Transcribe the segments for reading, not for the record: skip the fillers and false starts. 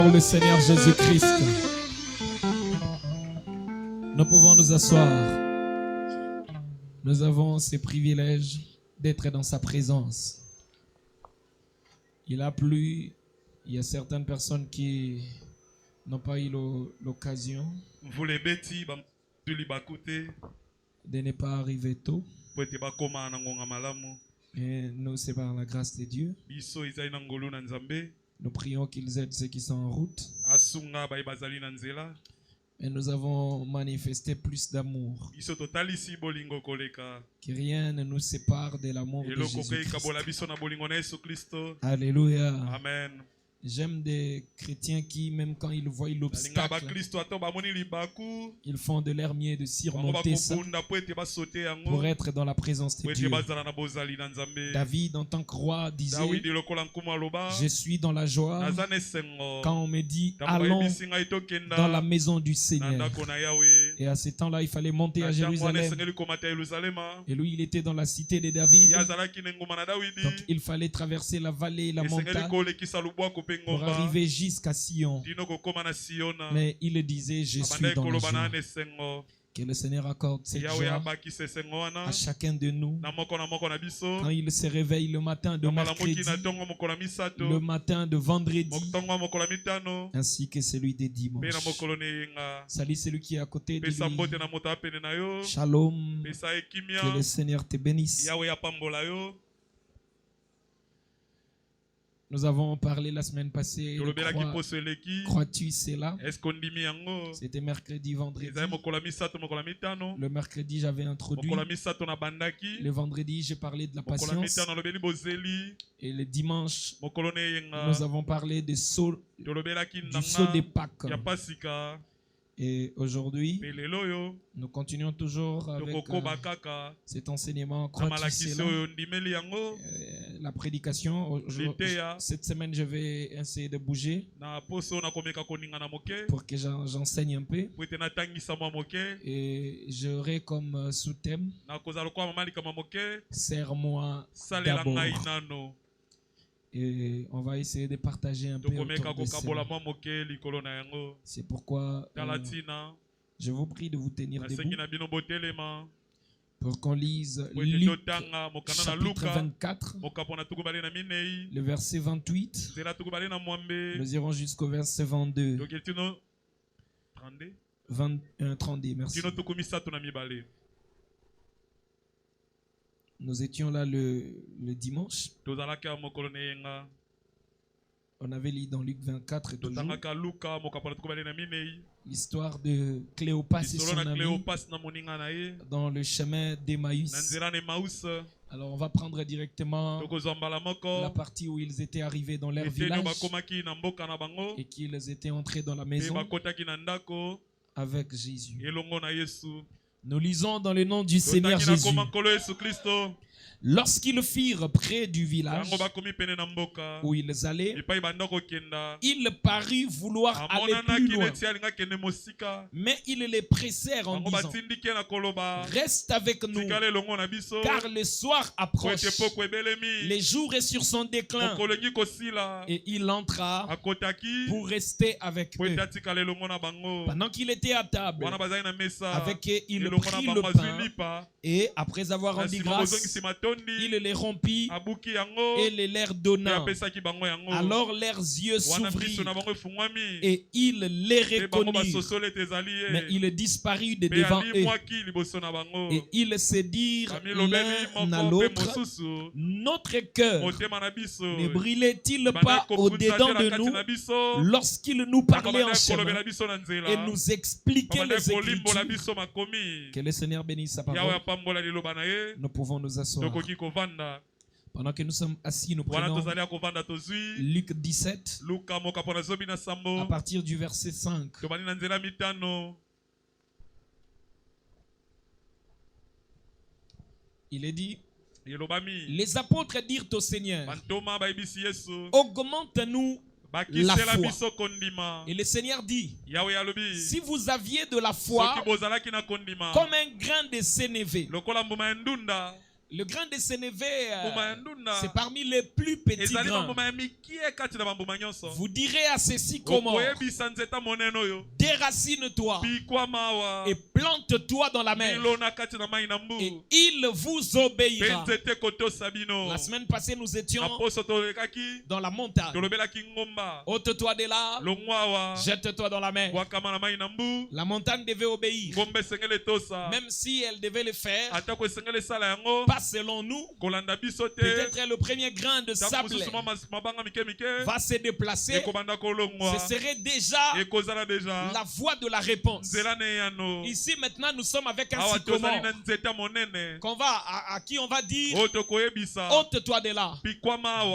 Le Seigneur Jésus-Christ. Nous pouvons nous asseoir. Nous avons ce privilège d'être dans sa présence. Il a plu. Il y a certaines personnes qui n'ont pas eu l'occasion de ne pas arriver tôt. Et nous, c'est par la grâce de Dieu. Nous prions qu'ils aident ceux qui sont en route. Et nous avons manifesté plus d'amour. Que rien ne nous sépare de l'amour de Jésus-Christ. Alléluia. Amen. J'aime des chrétiens qui, même quand ils voient l'obstacle, ils font de leur mieux de surmonter ça pour être dans la présence de Dieu. David, en tant que roi, disait: je suis dans la joie quand on me dit allons dans la maison du Seigneur. Et à ce temps-là, il fallait monter à Jérusalem. Et lui, il était dans la cité de David. Donc il fallait traverser la vallée et la montagne pour arriver jusqu'à Sion. Mais il disait: je suis dans la joie. Que le Seigneur accorde cette joie à chacun de nous quand il se réveille le matin de mercredi, le matin de vendredi, ainsi que celui des dimanches. Salut celui qui est à côté de lui. Shalom. Que le Seigneur te bénisse. Nous avons parlé la semaine passée. Crois-tu cela? C'était mercredi, vendredi. Le mercredi, j'avais introduit. Le vendredi, j'ai parlé de la patience. Et le dimanche, nous avons parlé du saut de Pâques. Et aujourd'hui, nous continuons toujours avec cet enseignement. Crois-tu cela? La prédication. Cette semaine, je vais essayer de bouger pour que j'enseigne un peu. Et j'aurai comme sous-thème: Serre-moi d'abord. Et on va essayer de partager un peu autour de cela. C'est pourquoi je vous prie de vous tenir debout pour qu'on lise Luc chapitre 24, le verset 28. Nous irons jusqu'au verset 22. 32, merci. Nous étions là le dimanche. On avait lu dans Luc 24 toujours l'histoire de Cléopas et son ami dans le chemin d'Emmaüs. Alors on va prendre directement la partie où ils étaient arrivés dans leur village et qu'ils étaient entrés dans la maison avec Jésus. Nous lisons dans le nom du Seigneur Jésus. Lorsqu'ils firent près du village où ils allaient, il parut vouloir aller plus loin. Mais ils les pressèrent en disant: reste avec nous, car le soir approche. Le jour est sur son déclin. Et il entra pour rester avec eux. Pendant qu'il était à table avec eux, il prit le pain et après avoir rendu grâce, il les rompit et les leur donna. Alors leurs yeux s'ouvrirent et ils les reconnurent. Mais il disparut de devant eux. Et ils se dirent l'un à l'autre: notre cœur ne brûlait-il pas au-dedans de nous lorsqu'il nous parlait en chemin et nous expliquait les Écritures? Que le Seigneur bénisse sa parole. Nous pouvons nous asseoir. Pendant que nous sommes assis, nous prenons Luc 17 à partir du verset 5. Il est dit: les apôtres dirent au Seigneur: augmente-nous la foi. Et le Seigneur dit: si vous aviez de la foi comme un grain de sénévé, Le grain de sénévé, c'est parmi les plus petits grains. Vous direz à ceci comment? Déracine-toi et plante-toi dans la mer et il vous obéira. La semaine passée, nous étions dans la montagne. Ôte-toi de là, jette-toi dans la mer. La montagne devait obéir. Même si elle devait le faire, pas selon nous, peut-être le premier grain de sable va se déplacer. Ce serait déjà la voie de la réponse. Ici maintenant nous sommes avec un sycomore à qui on va dire: ôte-toi de là,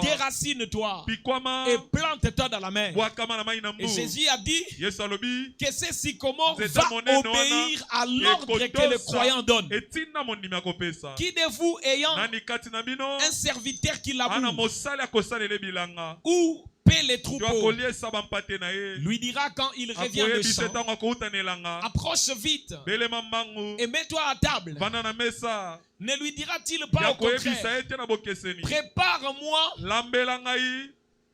déracine-toi et plante-toi dans la mer. Et Jésus a dit que ce sycomore va obéir à l'ordre que le croyant donne. Qui de vous ayant un serviteur qui laboure ou paie les troupeaux lui dira quand il revient de champ: approche vite et mets-toi à table. Ne lui dira-t-il pas au contraire: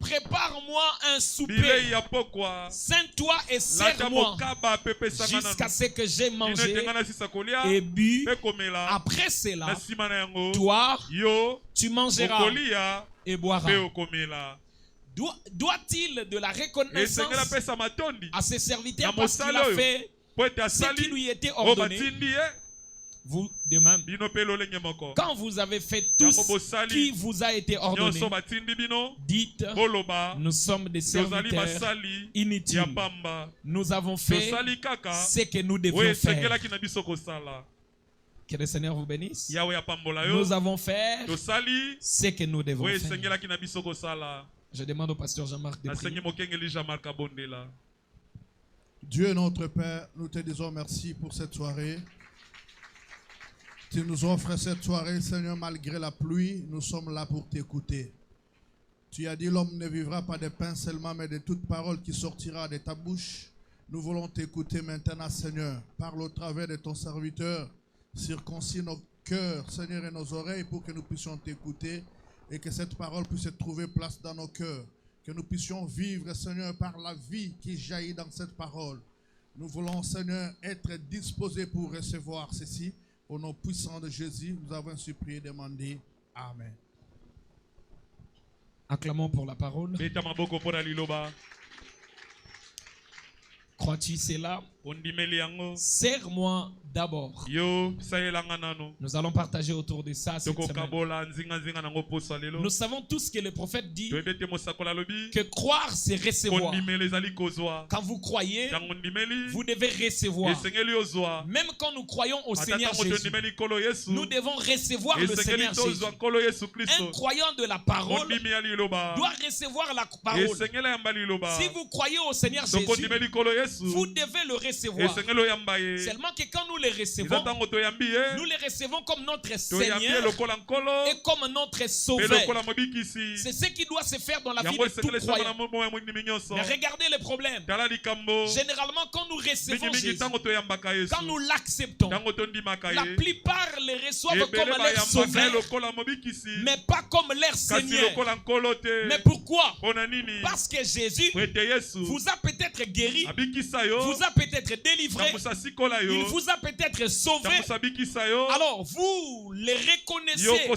prépare-moi un souper, saigne-toi et sers-moi jusqu'à ce que j'ai mangé et bu. Après cela, toi, tu mangeras et boiras. Doit-il de la reconnaissance à ses serviteurs parce qu'il a fait ce qui lui était ordonné? Vous de même, quand vous avez fait tout ce qui vous a été ordonné, dites: nous sommes des serviteurs inutiles. Nous avons fait ce que nous devions faire. Que le Seigneur vous bénisse. Nous avons fait ce que nous devons faire. Je demande au pasteur Jean-Marc de prier. Dieu notre Père, nous te disons merci pour cette soirée. Tu nous offres cette soirée, Seigneur, malgré la pluie, nous sommes là pour t'écouter. Tu as dit: l'homme ne vivra pas de pain seulement, mais de toute parole qui sortira de ta bouche. Nous voulons t'écouter maintenant, Seigneur. Parle au travers de ton serviteur. Circoncis nos cœurs, Seigneur, et nos oreilles pour que nous puissions t'écouter et que cette parole puisse trouver place dans nos cœurs. Que nous puissions vivre, Seigneur, par la vie qui jaillit dans cette parole. Nous voulons, Seigneur, être disposés pour recevoir ceci. Au nom puissant de Jésus, nous avons ainsi prié et demandé. Amen. Acclamons pour la parole. Crois-tu cela? Serre-moi d'abord. Nous allons partager autour de ça cette semaine. Nous savons tous que le prophète dit que croire c'est recevoir. Quand vous croyez, vous devez recevoir. Même quand nous croyons au Seigneur Jésus, nous devons recevoir le Seigneur Jésus. Un croyant de la parole doit recevoir la parole. Si vous croyez au Seigneur Jésus, vous devez le recevoir. Seulement que quand nous les recevons, nous les recevons comme notre Seigneur et comme notre Sauveur. C'est ce qui doit se faire dans la vie de tout croyant. Mais regardez le problème. Généralement, quand nous recevons Jésus, quand nous l'acceptons, la plupart les reçoivent comme leur Sauveur, mais pas comme leur Seigneur. Mais pourquoi? Parce que Jésus vous a peut-être guéri, vous a peut-être délivré, il vous a peut-être sauvé. Alors vous les reconnaissez ou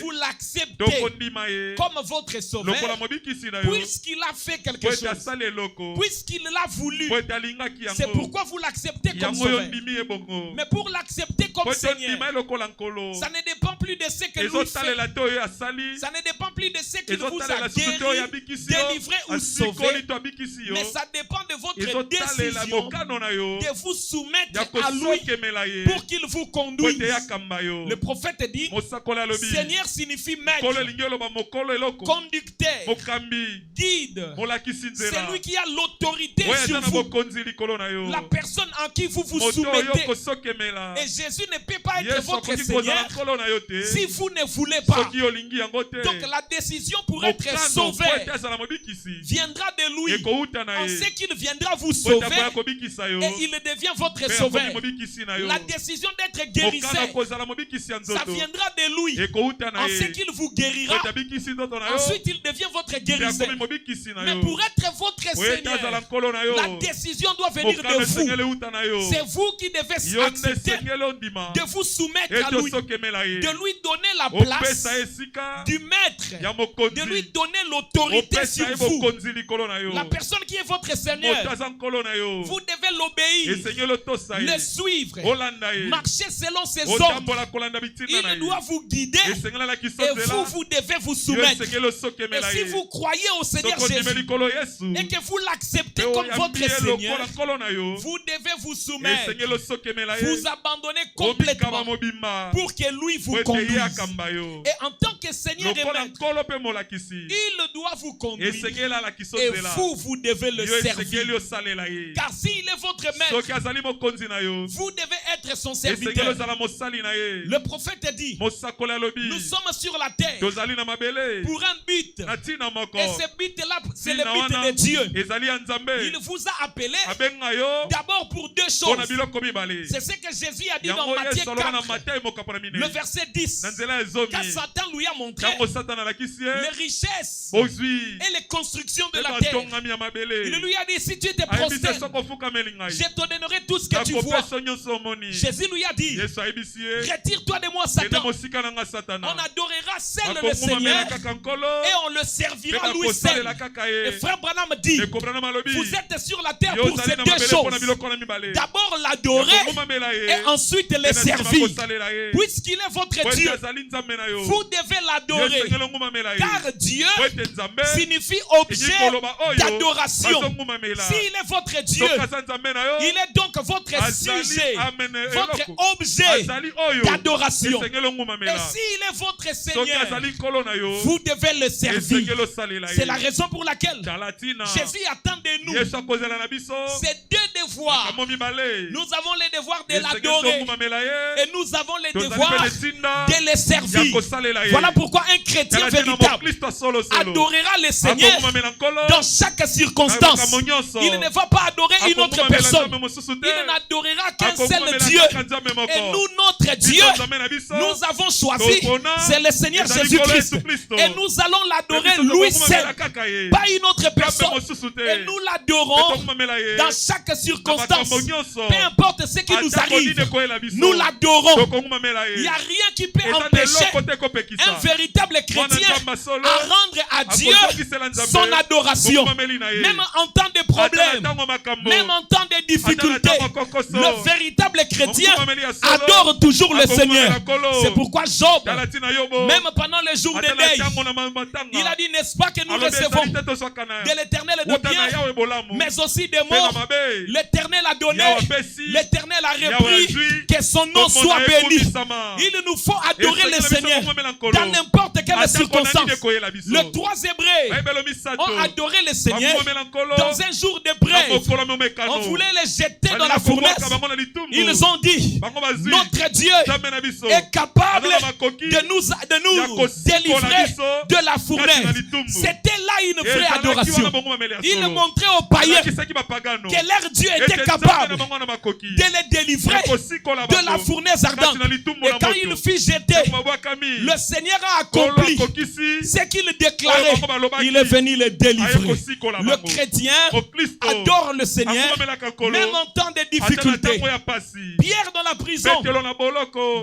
vous l'acceptez comme votre Sauveur puisqu'il a fait quelque chose, puisqu'il l'a voulu. C'est pourquoi vous l'acceptez comme Sauveur. Mais pour l'accepter comme Seigneur, ça ne dépend plus de ce que lui fait, ça ne dépend plus de ce qu'il vous a guéri, délivré ou sauvé, mais ça dépend de votre décision de vous soumettre à lui pour qu'il vous conduise. Le prophète dit: Seigneur signifie maître, conducteur, guide. C'est lui qui a l'autorité sur vous, la personne en qui vous vous soumettez. Et Jésus ne peut pas être votre Seigneur si vous ne voulez pas. Donc la décision pour être sauvé viendra de lui. On sait qu'il viendra vous sauver et il devient votre sauveur. La décision d'être guérisseur, ça viendra de lui. En ce qu'il vous guérira, ensuite il devient votre guérisseur. Mais pour être votre Seigneur, la décision doit venir de vous. C'est vous qui devez accepter de vous soumettre à lui, de lui donner la place du maître, de lui donner l'autorité sur vous. La personne qui est votre Seigneur, vous devez l'obéir, le suivre, marcher selon ses ordres. Il doit vous guider et vous devez vous soumettre. Et si vous croyez au Seigneur Jésus et que vous l'acceptez comme votre Seigneur, vous devez vous soumettre, vous abandonner complètement pour que lui vous conduise. Et en tant que Seigneur et maître, il doit vous conduire et vous devez le servir. Car s'il est votre maître, vous devez être son serviteur. Le prophète dit, nous sommes sur la terre pour un but. Et ce but-là, c'est le but de Dieu. Il vous a appelé d'abord pour deux choses. C'est ce que Jésus a dit dans Matthieu 4, le verset 10. Quand Satan lui a montré les richesses et les constructions de la terre, il lui a dit, si tu te prosternes, je te donnerai tout ce que tu vois. Jésus lui a dit, retire-toi de moi, Satan. On adorera seul le Seigneur et on le servira lui seul. Et frère Branham dit, vous êtes sur la terre pour ces deux choses. D'abord l'adorer et ensuite le servir. Puisqu'il est votre Dieu, vous devez l'adorer. Car Dieu signifie objet d'adoration. S'il est votre Dieu, il est donc votre sujet, votre objet d'adoration. Et s'il est votre Seigneur, vous devez le servir. C'est la raison pour laquelle Jésus attend de nous ces deux devoirs. Nous avons le devoir de l'adorer et nous avons le devoir de le servir. Voilà pourquoi un chrétien véritable adorera le Seigneur dans chaque circonstance. Il ne va pas adorer une autre personne. Il n'adorera qu'un seul Dieu. Et nous, notre Dieu, nous avons choisi, c'est le Seigneur Jésus-Christ. Et nous allons l'adorer lui seul, pas une autre personne. Et nous l'adorons dans chaque circonstance. Peu importe ce qui nous arrive, nous l'adorons. Il n'y a rien qui peut empêcher un véritable chrétien à rendre à Dieu son adoration. Même en temps de problèmes, même en temps de difficultés, le véritable chrétien adore toujours le Seigneur. C'est pourquoi Job, même pendant les jours de deuil, il a dit, n'est-ce pas que nous recevons de l'Éternel de bien, mais aussi des morts. L'Éternel a donné, l'Éternel a repris, que son nom soit béni. Il nous faut adorer le Seigneur dans n'importe quelle circonstance. Les trois Hébreux ont adoré le Seigneur dans un jour de brève. On voulait les jeter dans la fournaise. Ils ont dit, notre Dieu est capable de nous délivrer de la fournaise. C'était là une vraie adoration. Il montrait aux païens que leur Dieu était capable de les délivrer de la fournaise ardente. Et quand il fut jeté, le Seigneur a accompli ce qu'il déclarait. Il est venu les délivrer. Le chrétien adore le Seigneur même en temps de difficulté. Pierre dans la prison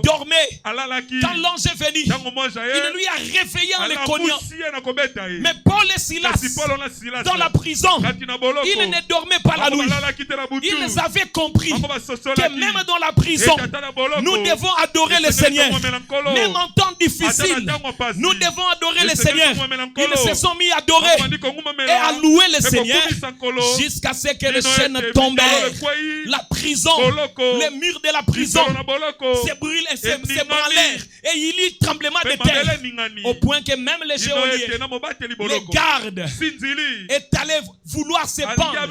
dormait. Quand l'ange est venu, il lui a réveillé en le cognant. Mais Paul et Silas dans la prison, ils ne dormaient pas la nuit. Ils avaient compris que même dans la prison, nous devons adorer le Seigneur. Même en temps difficile, nous devons adorer le Seigneur. Ils se sont mis à adorer et à louer le Seigneur jusqu'à ce que les chaînes tombèrent. La prison, les murs de la prison se brûlent et se branlèrent. Et il y eut tremblement de terre. Au point que même les geôliers, les gardes, est allé vouloir se pendre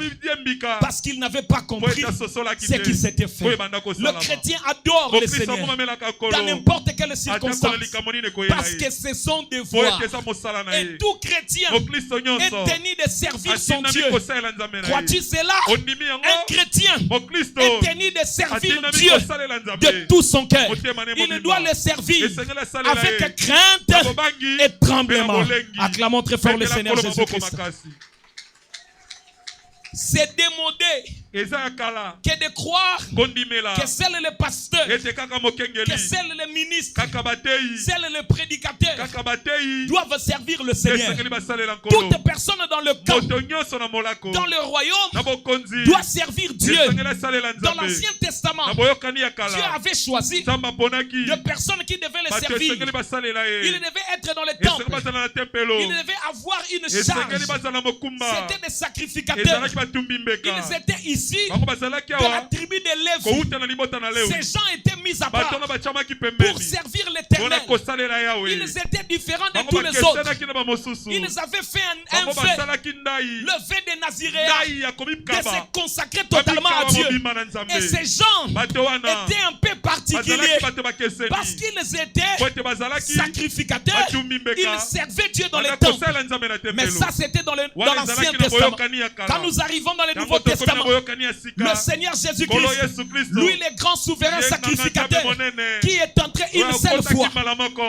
parce qu'ils n'avaient pas compris ce qui s'était fait. Le chrétien adore le Seigneur dans n'importe quelle circonstance parce que c'est son devoir. Et tout chrétien est tenu de servir son Dieu. Crois-tu cela, un chrétien est tenu de servir Dieu de tout son cœur. Il doit le servir avec crainte et tremblement. Acclamons très fort le Seigneur Jésus-Christ. C'est démodé que de croire que seul le pasteur, que seul le ministre, seul le prédicateur doivent servir le Seigneur. Toute personne dans le camp, dans le royaume, doit servir Dieu. Dans l'Ancien Testament, Dieu avait choisi de personnes qui devaient le servir. Il devait être dans le temple. Il devait avoir une charge. C'était des sacrificateurs. Ils étaient ici de la tribu de Lévi. Ces gens étaient mis à part pour servir l'Éternel. Ils étaient différents de tous les autres. Ils avaient fait un vœu, le vœu des Naziréens, de se consacrer totalement à Dieu. Et ces gens étaient un peu particuliers parce qu'ils étaient sacrificateurs. Ils servaient Dieu dans les temples. Mais ça, c'était dans l'Ancien Testament. Quand nous arrivons dans le Nouveau Testament, le Seigneur Jésus-Christ, lui le grand souverain sacrificateur, qui est entré une seule fois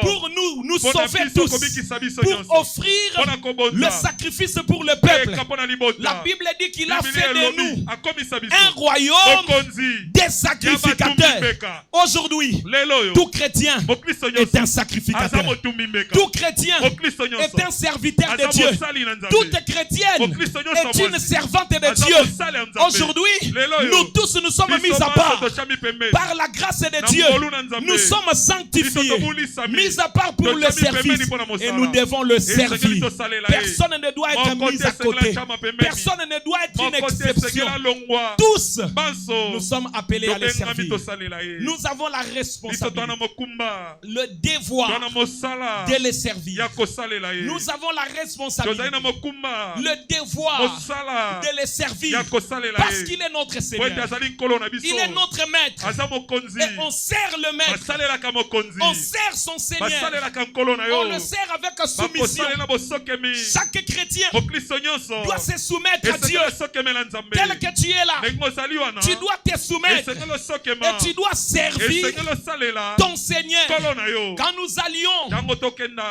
pour nous sauver tous, pour offrir le sacrifice pour le peuple. La Bible dit qu'il a fait de nous un royaume des sacrificateurs. Aujourd'hui, tout chrétien est un sacrificateur. Tout chrétien est un serviteur de Dieu. Toute chrétienne est une servante de Dieu. Aujourd'hui, nous tous nous sommes mis à part. Par la grâce de Dieu, nous sommes sanctifiés, mis à part pour le service. Et nous devons le servir. Personne ne doit être mis à côté. Personne ne doit être une exception. Tous, nous sommes appelés à le servir. Nous avons la responsabilité, le devoir de les servir. Nous avons la responsabilité, le devoir de les servir. Parce qu'il est notre Seigneur. Il est notre maître. Et on sert le maître. On sert son Seigneur. On le sert avec soumission. Chaque chrétien doit se soumettre à Dieu. Tel que tu es là, tu dois te soumettre. Et tu dois servir ton Seigneur. Quand nous allions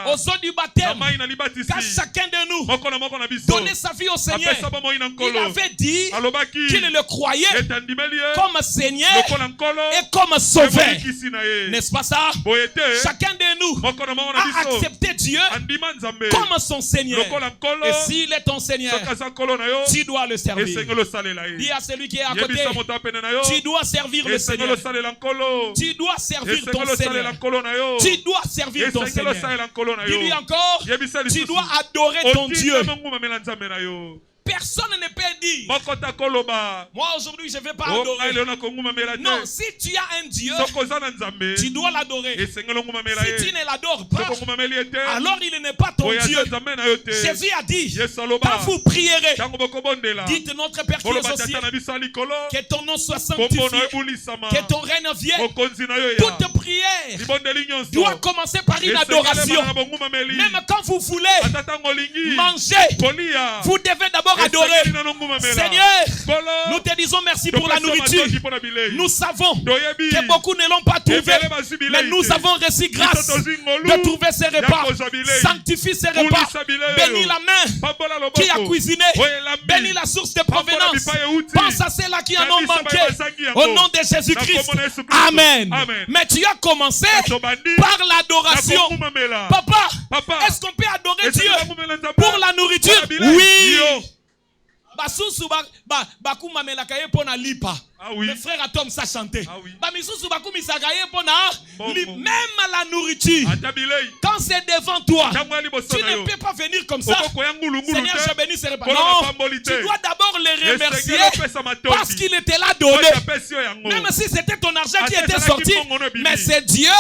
aux eaux du baptême, quand chacun de nous donnait sa vie au Seigneur, il avait dit qu'il le croyait comme Seigneur et comme Sauveur. N'est-ce pas ça? Chacun de nous a accepté Dieu comme son Seigneur. Et s'il est ton Seigneur, tu dois le servir. Dis à celui qui est à côté, tu dois servir le Seigneur. Tu dois servir ton Seigneur. Tu dois servir ton Seigneur. Dis-lui encore, tu dois adorer ton Dieu. Personne ne peut dire, moi aujourd'hui je ne vais pas adorer. Non, si tu as un Dieu, tu dois l'adorer. Si tu ne l'adores pas, alors il n'est pas ton Dieu. Jésus a dit, quand vous prierez, dites notre Père qui est aux cieux, que ton nom soit sanctifié, que ton règne vienne. Toute prière doit commencer par une adoration. Même quand vous voulez manger, vous devez d'abord adorer. Seigneur, nous te disons merci pour la nourriture. Nous savons que beaucoup ne l'ont pas trouvé, mais nous avons reçu grâce de trouver ces repas. Sanctifie ces repas. Bénis la main qui a cuisiné. Bénis la source de provenance. Pense à ceux-là qui en ont manqué. Au nom de Jésus-Christ. Amen. Mais tu as commencé par l'adoration. Papa, est-ce qu'on peut adorer Dieu pour la nourriture? Oui. Basusu bakuma melakaye pona lipa. Le frère Atom ça chantait. Même la nourriture, quand c'est devant toi, tu ne peux pas venir comme ça. Seigneur, je bénis ces repas. Non, tu dois d'abord les remercier parce qu'il était là donné. Même si c'était ton argent qui était sorti, mais c'est Dieu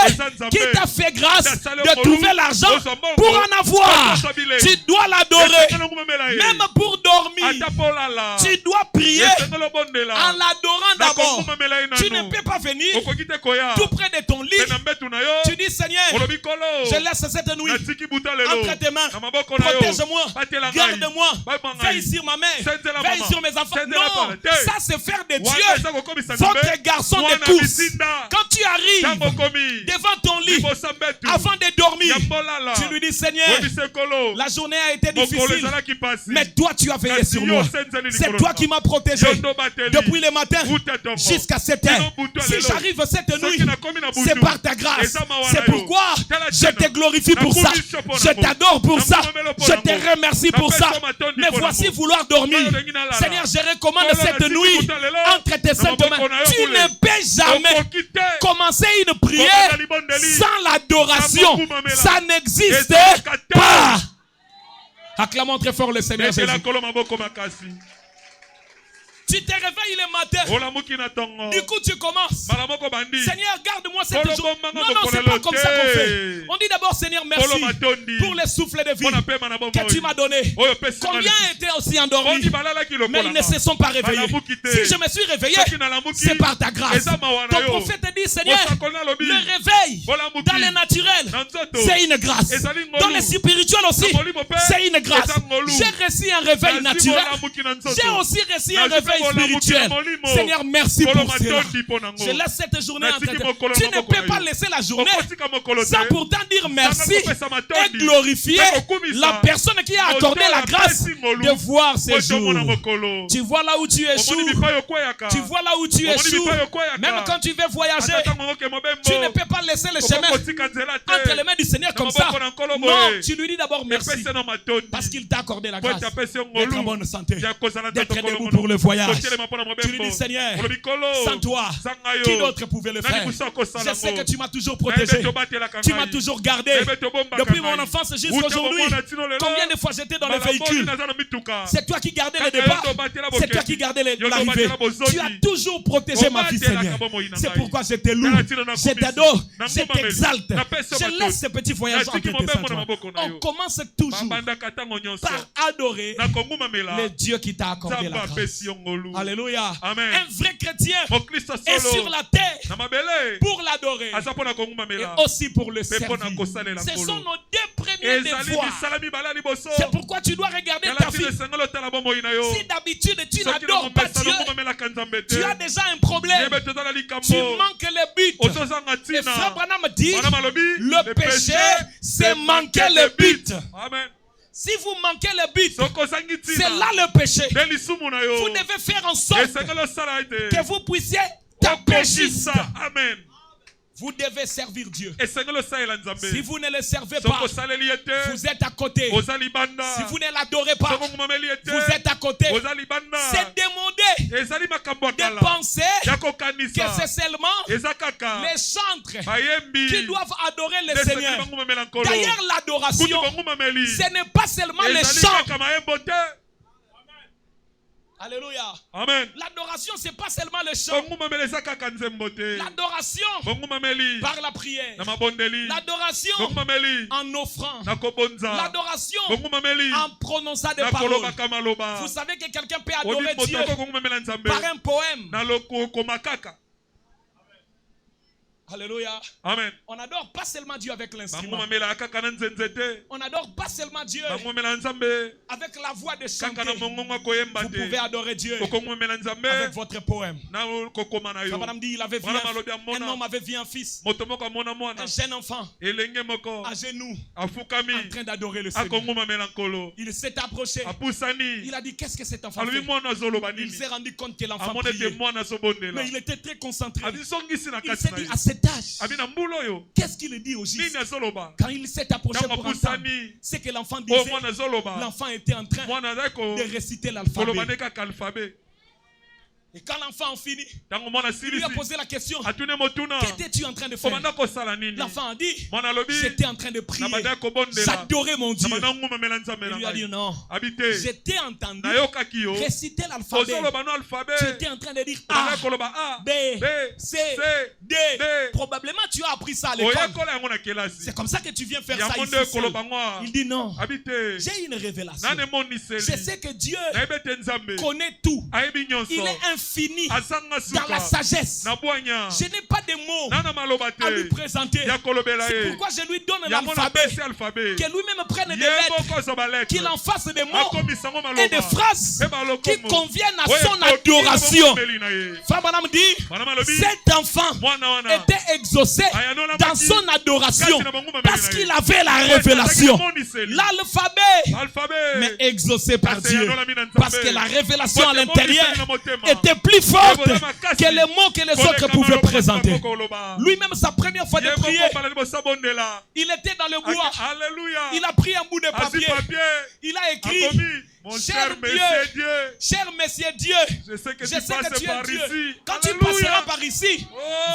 qui t'a fait grâce de trouver l'argent pour en avoir. Tu dois l'adorer. Même pour dormir, tu dois prier en l'adorant d'abord. Tu ne peux pas venir tout près de ton lit. Tu dis dis, Seigneur, je laisse cette nuit entre tes mains. Protège-moi, garde-moi, veille sur ma mère, veille sur mes enfants. Non, ça c'est faire de Dieu votre garçon de course. Quand tu arrives devant ton lit, avant de dormir, tu lui dis, Seigneur, la journée a été difficile, mais toi tu as veillé sur moi. C'est toi qui m'as protégé depuis le matin jusqu'à cette heure. Si j'arrive cette nuit, c'est par ta grâce. C'est pourquoi je te glorifie pour ça. Je t'adore pour ça. Je te remercie pour ça. Mais voici vouloir dormir. Seigneur, je recommande cette nuit entre tes saintes mains. Tu ne peux jamais commencer une prière sans l'adoration. Ça n'existe pas. Acclamons très fort le Seigneur Jésus. Tu te réveilles le matin. Du coup, tu commences. Seigneur, garde-moi cette journée. Non, c'est pas comme ça qu'on fait. On dit d'abord, Seigneur, merci pour les souffles de vie que tu m'as donné. Combien étaient aussi endormis, mais ils ne se sont pas réveillés. Si je me suis réveillé, c'est par ta grâce. Ton prophète dit, Seigneur, le réveil dans le naturel, c'est une grâce. Dans le spirituel aussi, c'est une grâce. J'ai reçu un réveil naturel. J'ai aussi reçu un réveil spirituel. Seigneur, merci pour cela. Je laisse cette journée entre tes mains. Tu ne peux pas laisser la journée sans pourtant dire merci et glorifier la personne qui a accordé la grâce de voir ces jours. Tu vois là où tu échoues. Tu vois là où tu échoues. Même quand tu veux voyager, tu ne peux pas laisser le chemin entre les mains du Seigneur comme ça. Non, tu lui dis d'abord merci parce qu'il t'a accordé la grâce d'être en bonne santé, d'être debout pour le voyage. Tu lui dis, Seigneur, sans toi, qui d'autre pouvait le faire? Je sais que tu m'as toujours protégé. Tu m'as toujours gardé. Depuis mon enfance jusqu'à aujourd'hui, combien de fois j'étais dans le véhicule? C'est toi qui gardais le départ. C'est toi qui gardais l'arrivée. Tu as toujours protégé ma vie, Seigneur. C'est pourquoi je te loue, je t'adore, je t'exalte. Je laisse ce petit voyage entre tes mains. On commence toujours par adorer le Dieu qui t'a accordé la grâce. Alléluia. Amen. Un vrai chrétien est sur la terre pour l'adorer et aussi pour le servir. Ce sont nos deux premiers devoirs. C'est pourquoi tu dois regarder ta vie. Si d'habitude tu n'adores pas Dieu, tu as déjà un problème. Tu manques le but. Et Frère Branham dit, le péché, c'est manquer le but. Amen. Si vous manquez le but, c'est là le péché. Vous devez faire en sorte que vous puissiez taper juste. Amen. Vous devez servir Dieu. Si vous ne le servez pas, vous êtes à côté. Si vous ne l'adorez pas, vous êtes à côté. C'est demander de penser que c'est seulement les chantres qui doivent adorer le Seigneur. D'ailleurs, l'adoration, ce n'est pas seulement les chants. Alléluia. Amen. L'adoration, ce n'est pas seulement le chant. L'adoration par la prière. L'adoration en offrant. L'adoration en prononçant des paroles. Vous savez que quelqu'un peut adorer Dieu par un poème. Alléluia. Amen. On n'adore pas seulement Dieu avec l'instrument. On n'adore pas seulement Dieu avec la voix de chanter. Vous pouvez adorer Dieu avec votre poème. Madame dit, il avait vu un homme avait vu un fils, un jeune enfant, à genoux, en train d'adorer le Seigneur. Il s'est approché. Il a dit, qu'est-ce que cet enfant fait? Il s'est rendu compte que l'enfant priait. Mais il était très concentré. Il s'est dit, à cet âge, qu'est-ce qu'il dit au juste? Quand il s'est approché pour entendre ce que l'enfant disait, l'enfant était en train de réciter l'alphabet. Et quand l'enfant a fini, il lui a posé la question, qu'étais-tu en train de faire? L'enfant a dit, j'étais en train de prier, j'adorais mon Dieu. Il lui a dit, non, j'étais entendu réciter l'alphabet. Tu étais en train de dire A, B, C, D. Probablement tu as appris ça à l'école. C'est comme ça que tu viens faire ça ici seul. Il dit non, j'ai une révélation. Je sais que Dieu connaît tout. Il est fini dans la sagesse. Je n'ai pas de mots à lui présenter. C'est pourquoi je lui donne l'alphabet. Que lui-même prenne des lettres. Qu'il en fasse des mots et des phrases qui conviennent à son adoration. Madame dit, cet enfant était exaucé dans son adoration parce qu'il avait la révélation. L'alphabet, mais exaucé par Dieu. Parce que la révélation à l'intérieur était plus forte que les mots que les autres pouvaient présenter. Lui-même, sa première fois de prier, il était dans le bois. Il a pris un bout de papier. Il a écrit: cher Monsieur Dieu, je sais que tu es Dieu. Quand tu passeras par ici,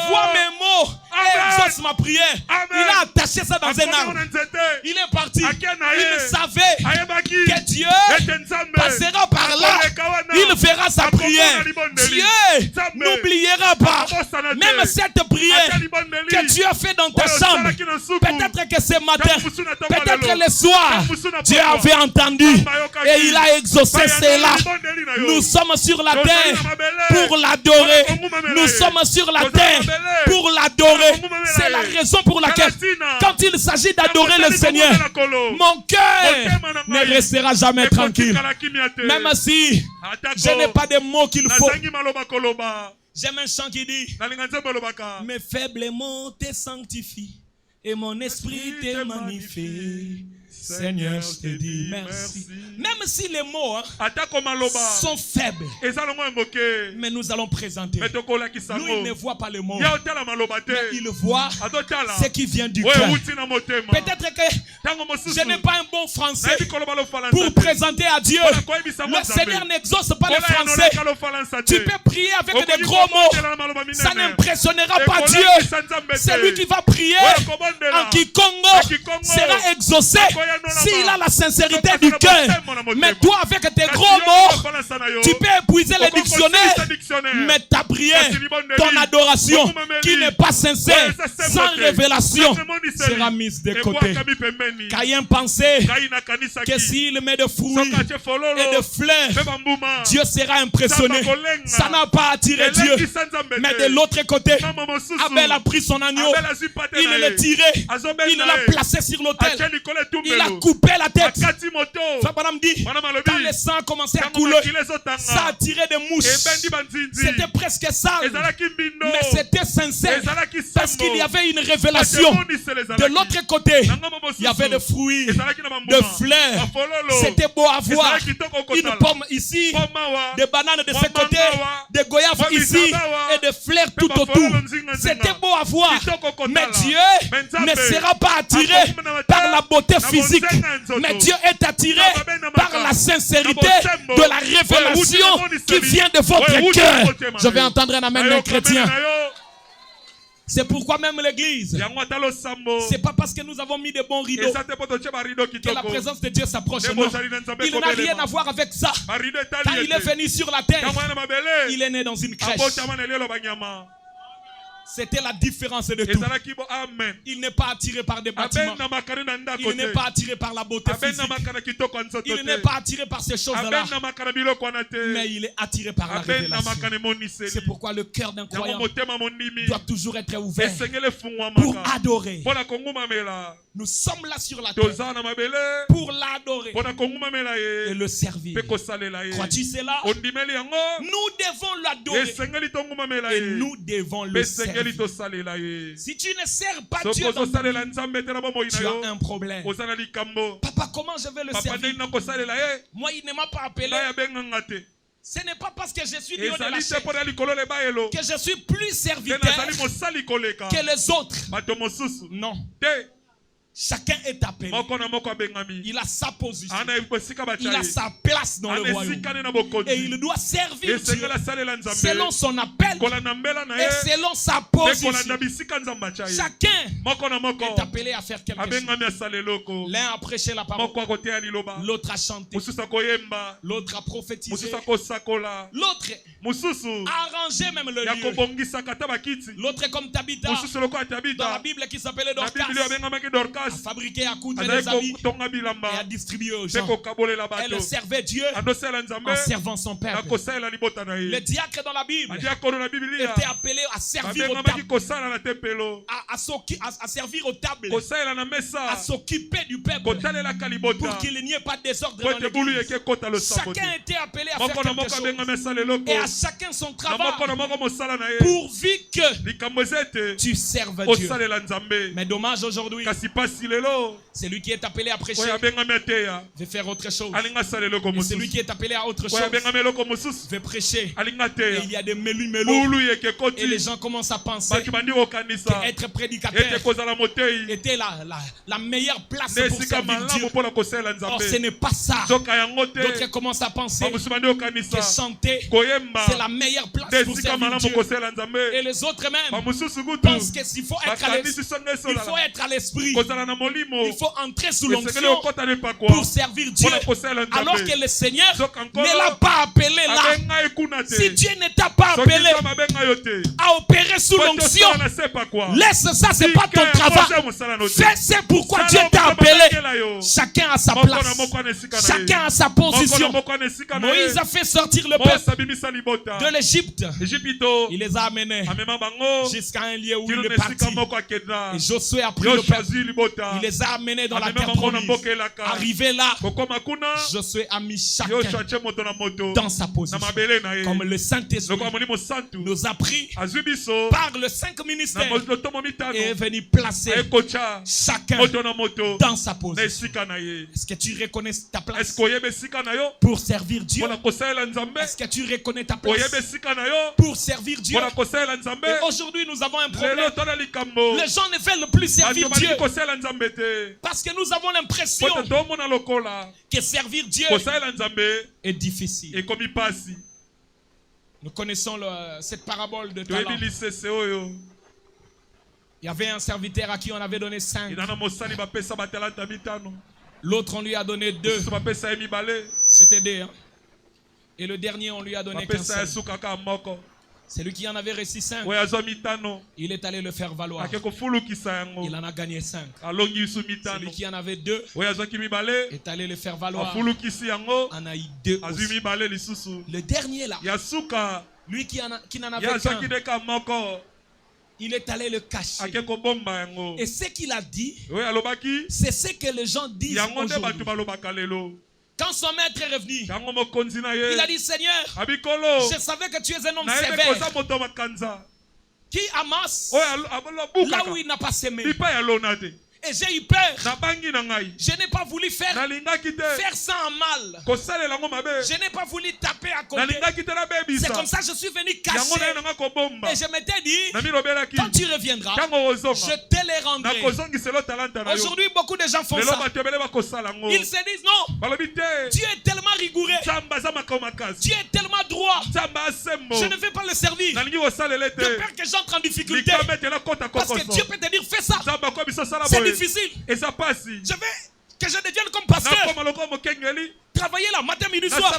vois mes mots et exauce ma prière. Il a attaché ça dans un arbre. Il est parti. Il savait que Dieu passera par là. Il fera sa prière. Dieu n'oubliera pas. Même cette prière que Dieu a fait dans ta chambre, peut-être que ce matin, peut-être que le soir, Dieu avait entendu et il a exaucé cela. Nous sommes sur la terre pour l'adorer. Nous sommes sur la terre pour l'adorer. C'est la raison pour laquelle, quand il s'agit d'adorer le Seigneur, mon cœur ne restera jamais tranquille. Même si je n'ai pas de mots qu'il faut. J'aime un chant qui dit: mes faibles mots te sanctifient et mon esprit te magnifie. Seigneur, je te dis merci. Même si les mots sont faibles, mais nous allons présenter. Lui, il ne voit pas les mots, mais il voit ce qui vient du cœur. Peut-être que je n'ai pas un bon français pour présenter à Dieu. Le Seigneur n'exauce pas les français. Tu peux prier avec des gros mots, ça n'impressionnera pas Dieu. Celui qui va prier en Kikongo sera exaucé s'il a la sincérité du cœur. Mais toi, avec tes gros mots, tu peux épuiser les dictionnaires, mais ta prière, ton adoration, qui n'est pas sincère, sans révélation, sera mise de côté. Caïn pensait que s'il met des fruits et des fleurs, Dieu sera impressionné. Ça n'a pas attiré Dieu. Mais de l'autre côté, Abel a pris son agneau, il l'a tiré, il l'a placé sur l'autel, il a coupé la tête. Madame dit, quand le sang commençait à couler, ça attirait des mouches. C'était presque sale, mais c'était sincère parce qu'il y avait une révélation. De l'autre côté, il y avait des fruits, des fleurs. C'était beau à voir. Une pomme ici, des bananes de ce côté, des goyaves ici et des fleurs tout autour. C'était beau à voir. Mais Dieu ne sera pas attiré par la beauté physique. Mais Dieu est attiré par la sincérité de la révélation qui vient de votre cœur. Je vais entendre un amen d'un chrétien. C'est pourquoi même l'église, c'est pas parce que nous avons mis des bons rideaux que la présence de Dieu s'approche. Il n'a rien à voir avec ça. Quand il est venu sur la terre, il est né dans une crèche. C'était la différence de tout. Il n'est pas attiré par des bâtiments. Il n'est pas attiré par la beauté physique. Il n'est pas attiré par ces choses-là. Mais il est attiré par la révélation. C'est pourquoi le cœur d'un croyant doit toujours être ouvert pour adorer. Nous sommes là sur la terre pour l'adorer et le servir. Crois-tu cela? Nous devons l'adorer et nous devons le servir. Si tu ne sers pas Dieu dans ta vie, tu as un problème. Papa, comment je vais le servir? Moi, il ne m'a pas appelé. Ce n'est pas parce que je suis Dieu de la chair que je suis plus serviteur que les autres. Non. Chacun est appelé. Il a sa position. Il a sa place dans le royaume. Et il doit servir Dieu selon son appel et selon sa position. Chacun est appelé à faire quelque chose. L'un a prêché la parole. L'autre a chanté. L'autre a prophétisé. L'autre a arrangé même le lieu. L'autre est comme Tabitha dans la Bible qui s'appelait Dorcas. à fabriquer, à coudre des habits et à distribuer aux gens. Elle servait Dieu en servant son peuple. Le diacre dans la Bible était appelé à servir aux tables, à servir aux tables, à s'occuper du peuple pour qu'il n'y ait pas de désordre dans l'église. Chacun était appelé à faire quelque chose et à chacun son travail pourvu que tu serves Dieu. Mais dommage aujourd'hui, c'est lui qui est appelé à prêcher veut faire autre chose, et celui qui est appelé à autre chose veut prêcher, et il y a des melou et les gens commencent à penser qu'être prédicateur était la meilleure place pour servir Dieu. Or ce n'est pas ça. D'autres commencent à penser que chanter c'est la meilleure place pour servir Dieu, et les autres même pensent que s'il faut être à l'esprit, il faut entrer sous l'onction pour servir Dieu, alors que le Seigneur ne l'a pas appelé là. Si Dieu ne t'a pas appelé à opérer sous l'onction, laisse ça, c'est pas ton travail. Fais c'est pourquoi Dieu t'a appelé. Chacun a sa place, chacun a sa position. Moïse a fait sortir le peuple de l'Égypte. Il les a amenés jusqu'à un lieu où il est parti. Et Josué a pris le peuple. Il les a amenés dans la terre promise. Arrivé là, Josué a mis chacun dans sa position. Comme le Saint-Esprit nous a pris par le 5 ministères et est venu placer chacun dans sa position. Est-ce que tu reconnais ta place pour servir Dieu? Est-ce que tu reconnais ta place pour servir Dieu? Et aujourd'hui nous avons un problème. Les gens ne veulent plus servir Dieu parce que nous avons l'impression que servir Dieu est difficile. Nous connaissons cette parabole de talent. Il y avait un serviteur à qui on avait donné 5. L'autre on lui a donné 2. C'était 2. Hein? Et le dernier on lui a donné 15. Celui qui en avait reçu 5, il est allé le faire valoir. Il en a gagné 5. Celui qui en avait 2 est allé le faire valoir. En a eu 2 aussi. Le dernier là, lui qui n'en avait qu'un, il est allé le cacher. Et ce qu'il a dit, c'est ce que les gens disent aujourd'hui. Quand son maître est revenu, il a dit: Seigneur, je savais que tu es un homme sévère qui amasse là où il n'a pas semé. Et j'ai eu peur. Je n'ai pas voulu faire ça en mal. Je n'ai pas voulu taper à côté. C'est comme ça que je suis venu cacher. Et je m'étais dit, quand tu reviendras, je te les rendrai. Aujourd'hui, beaucoup de gens font ça. Ils se disent non, Dieu est tellement rigoureux, Dieu est tellement droit, je ne vais pas le servir de peur que j'entre en difficulté. Parce que Dieu peut te dire fais ça. C'est difficile. Je veux que je devienne comme pasteur. Travailler là, matin, midi, soir.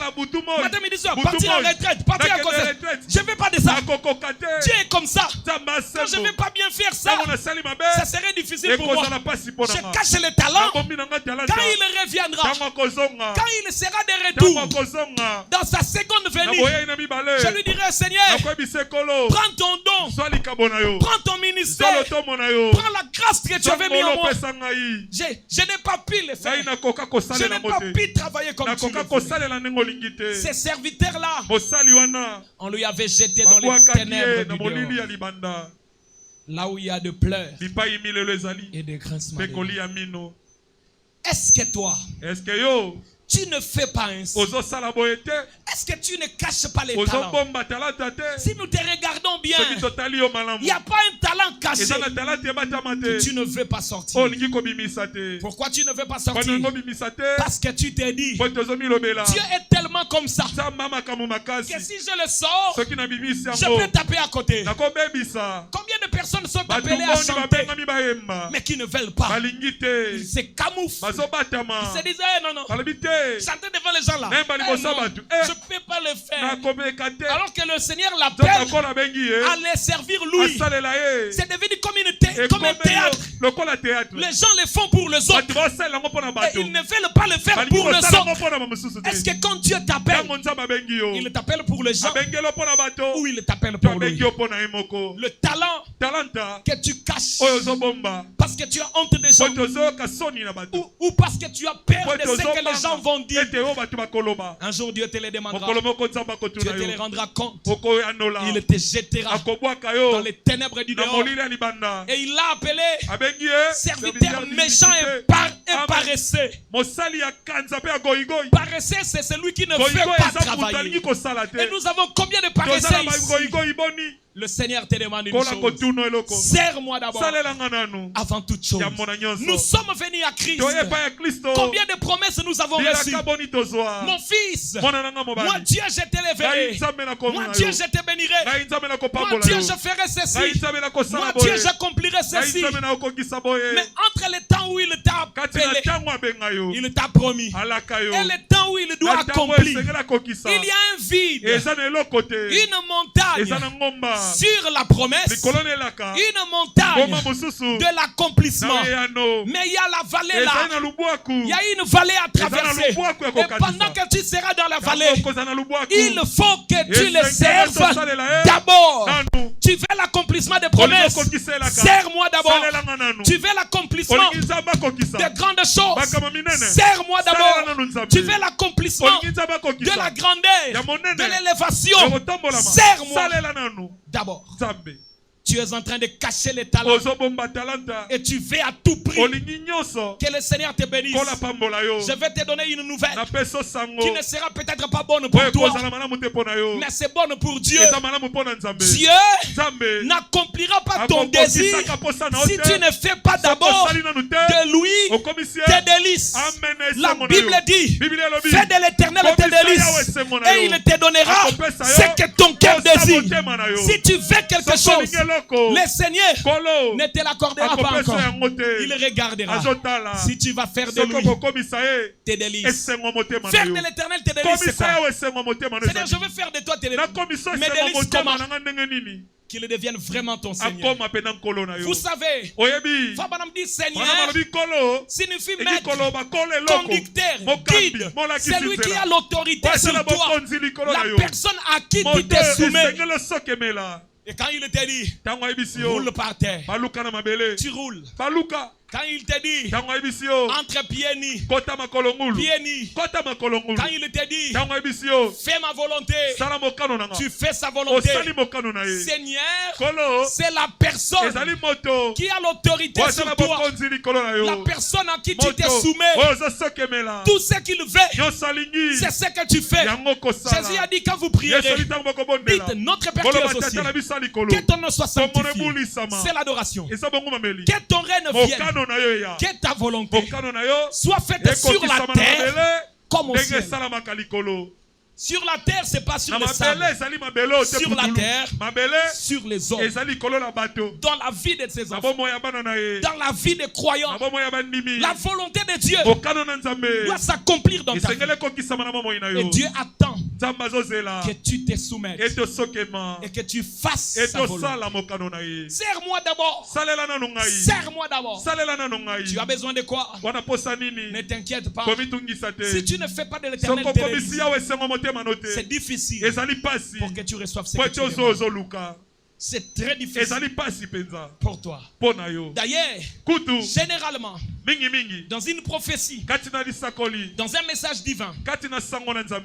Matin, midi, soir. Partir en retraite. Partir à cause. Je ne veux pas de ça. Dieu est comme ça. Quand je ne vais pas bien faire ça, ça serait difficile pour moi. Je cache le talent. Quand il reviendra, quand il sera de retour, dans sa seconde venue, je lui dirai: Seigneur, prends ton don, prends ton ministère, prends la grâce que tu avais mis en moi. Je n'ai pas pu le faire. Je n'ai pas pu travailler comme ces serviteurs-là, on lui avait jeté dans les ténèbres du dehors, là où il y a de pleurs et de grincements. Est-ce que toi, tu ne fais pas ainsi? Est-ce que tu ne caches pas les talents? Si nous te regardons bien, il n'y a pas un talent caché que tu ne veux pas sortir. Pourquoi tu ne veux pas sortir? Parce que tu t'es dit, Dieu est tellement comme ça que si je le sors, je peux taper à côté. Combien de personnes sont appelées à chanter mais qui ne veulent pas? Ils se camouflent. Ils se disent: non, non, chanter devant les gens là, je ne peux pas le faire. Alors que le Seigneur l'appelle à les servir lui. C'est devenu comme une comme un théâtre. Les gens le font pour les autres. Et ils ne veulent pas le faire pour les autres. Est-ce que quand Dieu t'appelle, il t'appelle pour les gens ou il t'appelle pour lui? Le talent que tu caches parce que tu as honte des gens ou parce que tu as peur de ce que les gens vont dire. Un jour Dieu te le demandera. Dieu te le rendra compte. Il te jettera dans les ténèbres du dehors. Et il l'a appelé serviteur méchant et paresseux. Paresseux, c'est celui qui ne veut pas travailler. Et nous avons combien de paresseux ici? Le Seigneur te demande une chose. Sers-moi d'abord avant toute chose. Nous sommes venus à Christ. Combien de promesses nous avons reçues? Mon fils, moi Dieu je t'élèverai. Moi Dieu je te bénirai. Moi Dieu je ferai ceci. Moi Dieu j'accomplirai ceci. Mais entre le temps où il t'a appelé, il t'a promis, et le temps où il doit accomplir, il y a un vide, une montagne sur la promesse, une montagne de l'accomplissement. Mais il y a la vallée là. Il y a une vallée à traverser. Et pendant que tu seras dans la vallée, il faut que tu le serves d'abord. Tu veux l'accomplissement des promesses? Serre-moi d'abord. Tu veux l'accomplissement de grandes choses? Serre-moi d'abord. Tu veux l'accomplissement de la grandeur, de l'élévation? Serre-moi d'abord. Tu es en train de cacher les talents et tu veux à tout prix que le Seigneur te bénisse. Je vais te donner une nouvelle qui ne sera peut-être pas bonne pour toi, mais c'est bonne pour Dieu. Dieu n'accomplira pas ton désir si tu ne fais pas d'abord de lui tes délices. La Bible dit, fais de l'Éternel tes délices et il te donnera ce que ton cœur désire. Si tu veux quelque chose, le Seigneur ne te l'accordera pas encore. Il regardera si tu vas faire de lui tes délices. Faire de l'Éternel tes délices, c'est quoi? C'est-à-dire, je veux faire de toi tes délices. Mes délices, comment? Qu'il devienne vraiment ton Seigneur. Vous savez, Fabanam dit Seigneur signifie maître, conducteur, guide. C'est lui qui a l'autorité sur toi. La personne à qui tu te soumets. Et quand il te dit, roule par terre, tu roules. Quand il te dit, entre pieds nus, quand il te dit, fais ma volonté, tu fais sa volonté. Seigneur, c'est la personne qui a l'autorité sur toi. La personne à qui tu te soumets. Tout ce qu'il veut, c'est ce que tu fais. Jésus a dit, quand vous prierez, dites, notre Père qui est aux cieux, que ton nom soit sanctifié. C'est l'adoration. Que ton règne vienne. Que ta volonté soit faite sur la terre comme au ciel. Sur la terre, c'est pas sur le sable. Sur la terre, sur les hommes. Dans la vie de ses enfants. Dans la vie des croyants. La volonté de Dieu doit s'accomplir dans ta vie. Et Dieu attend que tu te soumettes et que tu fasses sa volonté. Serre-moi d'abord. Serre-moi d'abord. Tu as besoin de quoi? Ne t'inquiète pas. Si tu ne fais pas de l'Éternel tes délices, c'est difficile pour que tu reçoives ce que tu demandes. C'est très difficile pour toi. D'ailleurs, généralement, dans une prophétie, dans un message divin,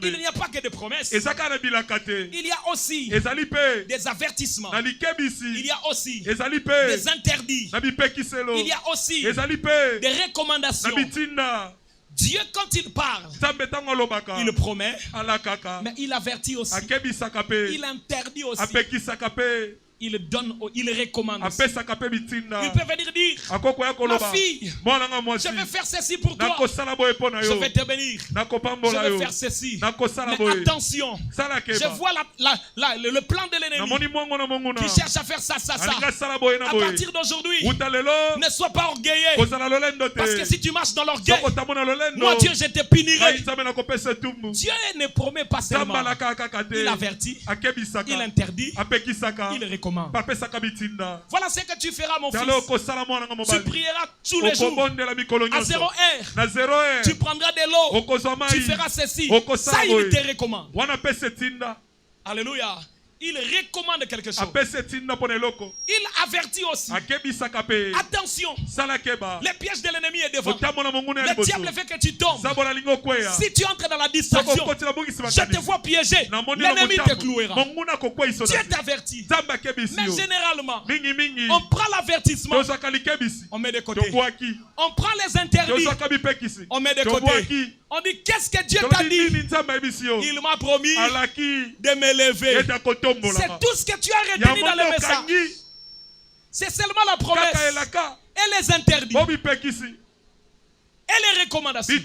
il n'y a pas que des promesses. Il y a aussi des avertissements. Il y a aussi des interdits. Il y a aussi des recommandations. Dieu, quand il parle, il promet, mais il avertit aussi. Il interdit aussi. Il donne, il recommande. Il peut venir dire, ma fille, je vais faire ceci pour toi. Je vais te bénir. Je vais faire ceci. Mais attention, je vois le plan de l'ennemi qui cherche à faire ça. À partir d'aujourd'hui, ne sois pas orgueilleux. Parce que si tu marches dans l'orgueil, moi Dieu, je te punirai. Dieu ne promet pas seulement. Il avertit, il interdit, il recommande. recommande. Voilà ce que tu feras, mon fils. Tu prieras tous les jours. À 0 heure, tu prendras de l'eau. Tu feras ceci. Ça, il te recommande. Alléluia. Il recommande quelque chose. Il avertit aussi. Attention. Les pièges de l'ennemi est devant. Le diable fait que tu tombes. Si tu entres dans la distraction, je te vois piégé. L'ennemi te clouera. Dieu t'avertit. Mais généralement, on prend l'avertissement, on met de côté. On prend les interdits, on met de côté. On dit, qu'est-ce que Dieu t'a dit? Il m'a promis de me lever. C'est tout ce que tu as retenu dans le message. C'est seulement la promesse et les interdits et les recommandations.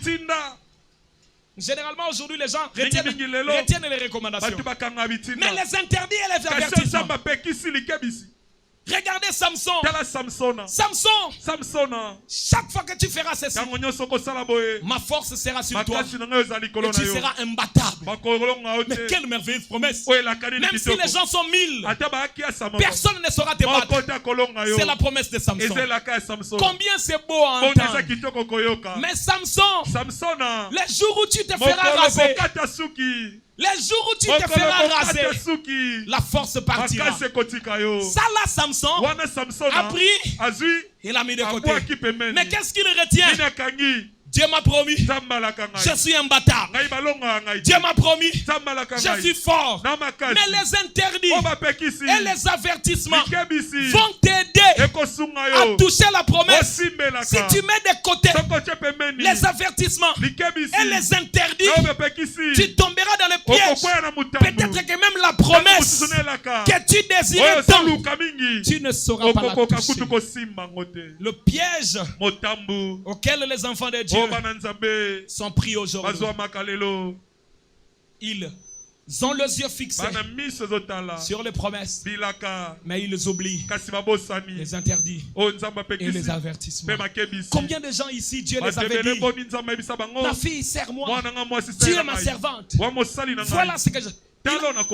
Généralement aujourd'hui les gens retiennent les recommandations. Mais les interdits et les avertissements. Regardez Samson. Samson. Chaque fois que tu feras ceci, ma force sera sur toi. Et tu seras imbattable. Mais quelle merveilleuse promesse. Même si les gens sont 1000, personne ne saura te battre. C'est la promesse de Samson. Combien c'est beau à entendre. Mais Samson, les jours où tu te feras raser, les jours où tu te feras raser, la force partira. Ça là, Samson a pris, il a mis de côté. Mais qu'est-ce qu'il retient? Dieu m'a promis, je suis imbattable. Dieu m'a promis, je suis fort. Mais les interdits et les avertissements vont t'aider à toucher la promesse. Si tu mets de côté les avertissements et les interdits, tu tomberas dans le piège. Peut-être que même la promesse que tu désirais tant, tu ne sauras pas la toucher. Le piège auquel les enfants de Dieu sont pris aujourd'hui. Ils ont les yeux fixés sur les promesses, mais ils oublient les interdits et les avertissements. Combien de gens ici Dieu les avait dit, ma fille, serre-moi, tu es ma servante, voilà ce que je... Elle n'a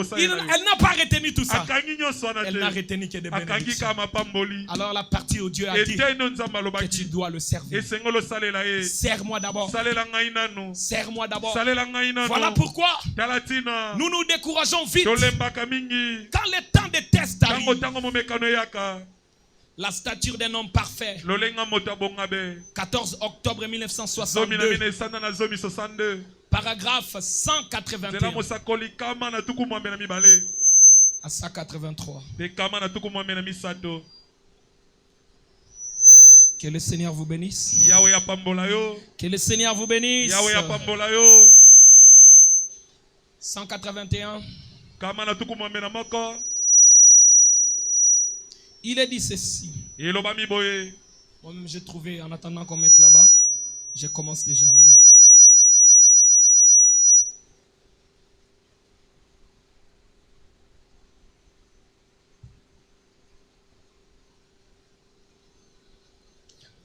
pas retenu tout ça. Elle n'a retenu que des bénédictions. Alors la partie où Dieu a dit que tu dois le servir. Serre-moi d'abord. Serre-moi d'abord. Voilà pourquoi nous nous décourageons vite quand le temps des tests arrive. La stature d'un homme parfait. 14 octobre 1962. Paragraphe 181 à 183. Que le Seigneur vous bénisse. Que le Seigneur vous bénisse. 181. Il est dit ceci. Moi-même j'ai trouvé, en attendant qu'on mette là-bas, je commence déjà à lire.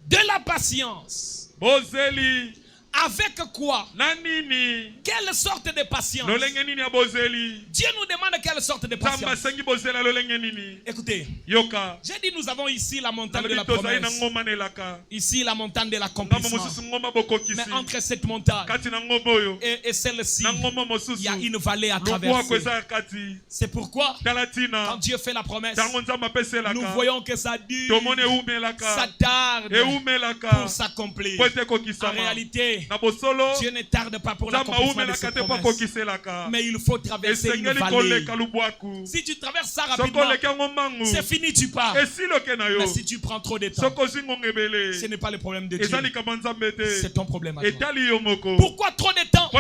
De la patience. Avec quoi? Quelle sorte de patience? Dieu nous demande quelle sorte de patience. Écoutez, j'ai dit nous avons ici la montagne de la promesse, ici la montagne de l'accomplissement. Mais entre cette montagne et celle-ci, il y a une vallée à traverser. C'est pourquoi quand Dieu fait la promesse, nous voyons que ça dure, ça tarde pour s'accomplir. En réalité, Dieu ne tarde pas pour l'accomplissement de cette promesse. Mais il faut traverser une vallée. Si tu traverses ça rapidement, c'est fini, tu pars. Mais si tu prends trop de temps, ce n'est pas le problème de Dieu. C'est ton problème à toi. Pourquoi trop de temps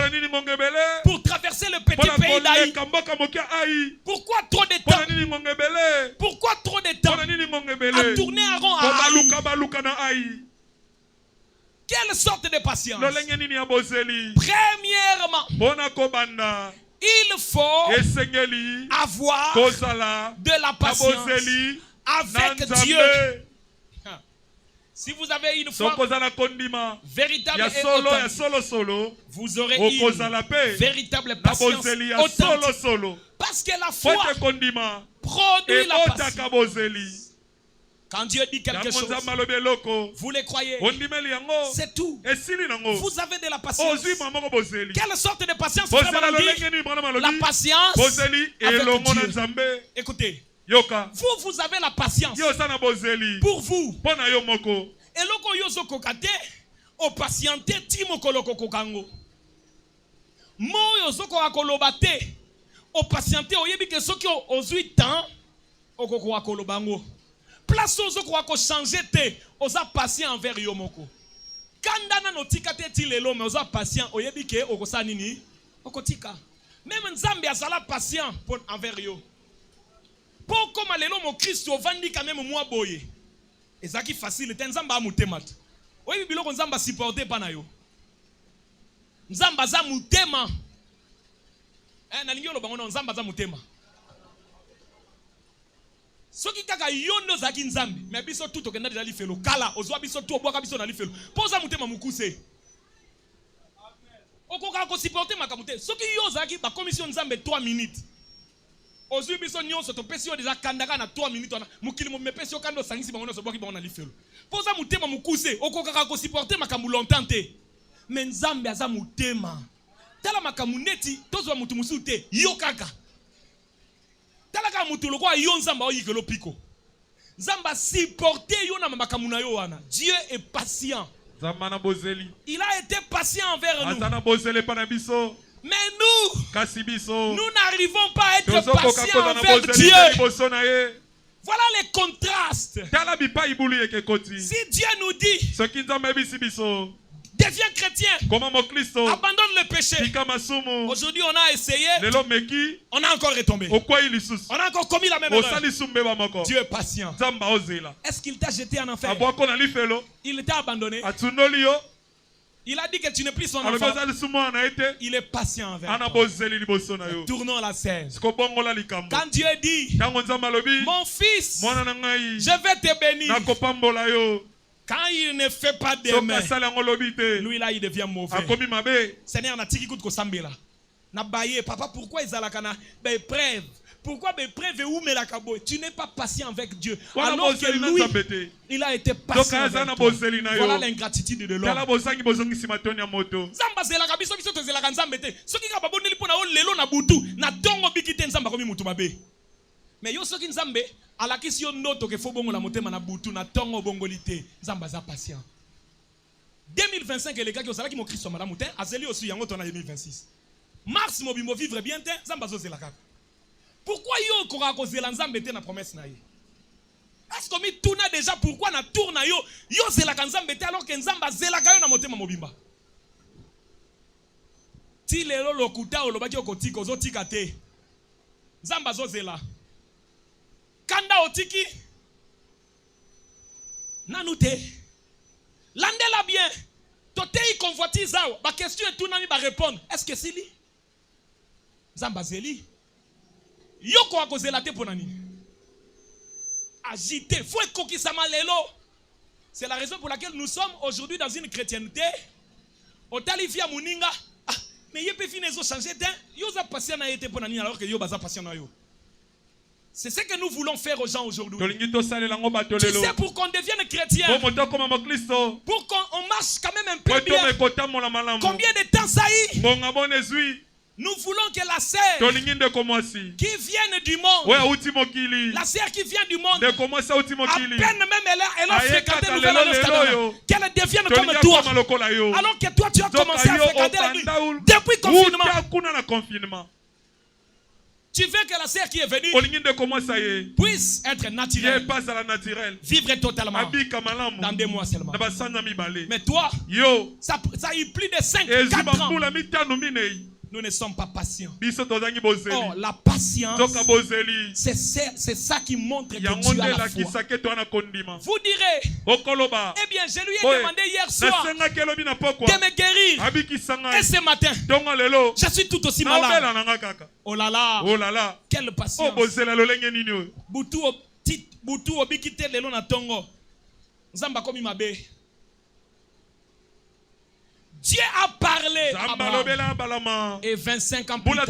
pour traverser le petit pays d'Aïe? Pourquoi trop de temps? Pourquoi trop de temps à tourner en rond à Aïe? Quelle sorte de patience? Premièrement, il faut avoir de la patience avec Dieu. Si vous avez une foi véritable et authentique, vous aurez une véritable patience authentique. Parce que la foi produit la patience. Quand Dieu dit quelque chose, vous le croyez. C'est tout. Vous avez de la patience. Quelle sorte de patience vous avez? La patience avec Dieu. Écoutez. Vous avez la patience pour vous. Et loko yozo kokate o patiente timo koloko kokango. Mo yozo kokolobate o patiente oyebi ke soki ozui temps okoko akolobango. Place ozo ko changer te oza patient envers yo moko. Kanda na tikate ti lelo mais oza patient oyebi ke okosa nini okotika. Même Nzambe azala patient envers yo. Pour comme lelo mo Christ ovandi quand même moi boye. Ezaki facile te Nzamba mutema. Oyebi biloko Nzamba supporter pa na yo. Nzamba za mutema. Na lingyo lo bango Nzamba za mutema. Soki kaka yondo zaki Nzambe, mais biso tout okenda déjà li felo kala, ozwa biso tout obwaka biso na li felo. Poza mutema mukuse. Okoka ko supporter makamute. Soki yo zaki ba commission Nzambe 3 minutes. Ozwi biso nyonso to pesi yo déjà kandaka na 3 minutes wana mukili mo mepesi yo kando sangisi bango so boki bango na li felo. Poza mutema mukuse, okoka ko supporter makambu longtemps te. Mais Nzambe aza mutema. Tala makambu neti tozwa mutu musu te, yo kaka. Talaka mutu lokwa yo Nzamba oyikelo piko. Nzamba supporter yo na makambu na yo wana. Dieu est patient. Il a été patient envers nous. Mais nous n'arrivons pas à être patients envers Dieu. Voilà les contrastes. Si Dieu nous dit deviens chrétien, abandonne le péché. Aujourd'hui on a essayé, on a encore retombé, on a encore commis la même erreur. Dieu est patient. Est-ce qu'il t'a jeté en enfer? Il t'a abandonné. Il a dit que tu n'es plus son enfant. Il est patient envers toi. Tournons la scène. Quand Dieu dit mon fils, je vais te bénir. Quand il ne fait pas de main, lui là il devient mauvais. Seigneur na tiki kout ko sambela. Na baye papa pourquoi ils alakana be preuve. Pourquoi be preuve ou me la kabo? Tu n'es pas patient avec Dieu. Alors que lui il a été patient. Voilà l'ingratitude de l'homme. Nzamba zela kabiso biso to zela kanzambe te. Soki ka baboneli pona o lelo na butu na tongo bikite nzamba komi mutu mabe. Mais yo soki Nzambe alakisi yo ndoto ke fo bongo la motema na butu na tongo bongolite Nzamba za patient. 2025 les gars qui osala ki mo Christ madame mutin azeli aussi yango tona 2026. Mars mobimbo vivre bien te Nzamba zo zela kaka. Pourquoi yo kora ko zela Nzambe te na promesse na ye? Est-ce que mi tuna déjà pourquoi na tour na yo yo zela ka Nzambe te alors que Nzamba zela ka yo na motema mobimba? Ti lelo lokuta olobaki okotika ozotika te. Nzamba zo zela. Kanda otiki nanute landela bien totei convoitise ba question et tout nami ba répondre est-ce que c'est lui Nzamba zeli yoko akozela te ponani agité faut ekokisa malelo. C'est la raison pour laquelle nous sommes aujourd'hui dans une chrétienté otalifia muninga mais yepe finezo changer ten yo za patient na été ponani alors que yo baza patient na yo. C'est ce que nous voulons faire aux gens aujourd'hui. Tu sais, pour qu'on devienne chrétien, pour qu'on marche quand même un peu bien, combien de temps ça y est? Nous voulons que la sœur qui vient du monde, la sœur qui vient du monde, à peine même elle a fréquenté le nouvel qu'elle devienne comme toi. Alors que toi tu as commencé à fréquenter la nuit depuis le confinement. Tu veux que la sœur qui est venue puisse être naturelle, vivre totalement dans 2 mois seulement. Mais toi, ça a eu plus de 5-4 ans. Nous ne sommes pas patients. Oh, la patience, c'est ça qui montre que tu as la foi. Vous direz, eh bien, je lui ai demandé hier soir de me guérir. Et ce matin, je suis tout aussi malade. Oh là là, quelle patience. Boutou obikite lelo na tongo. Nzamba komi mabe. Dieu a parlé parlé à Abraham. Et 25 ans plus tard,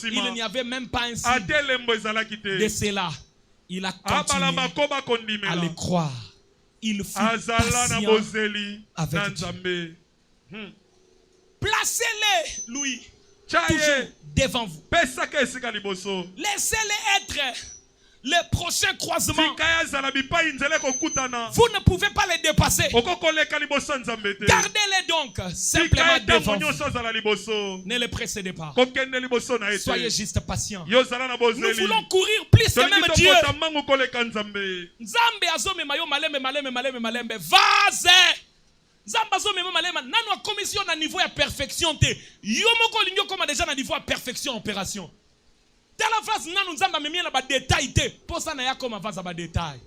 il n'y avait même pas un signe de cela. Il a continué à le croire. Il fut patient avec Dieu. Placez-les, lui, toujours devant vous. Laissez-les être le prochain croisement. Vous ne pouvez pas les dépasser. Gardez-les donc simplement devant vous. Ne les précédez pas. Soyez juste patients. Nous voulons courir plus que même Dieu. Nzambe azomema yo malembe. Vas-y. Nzambe azomema malema. Nano a commission na niveau ya perfection te. Yo moko linyo koma déjà na niveau ya perfection opération. Dans la phase, nous avons mis les détails. Pour ça, nous avons mis les détails.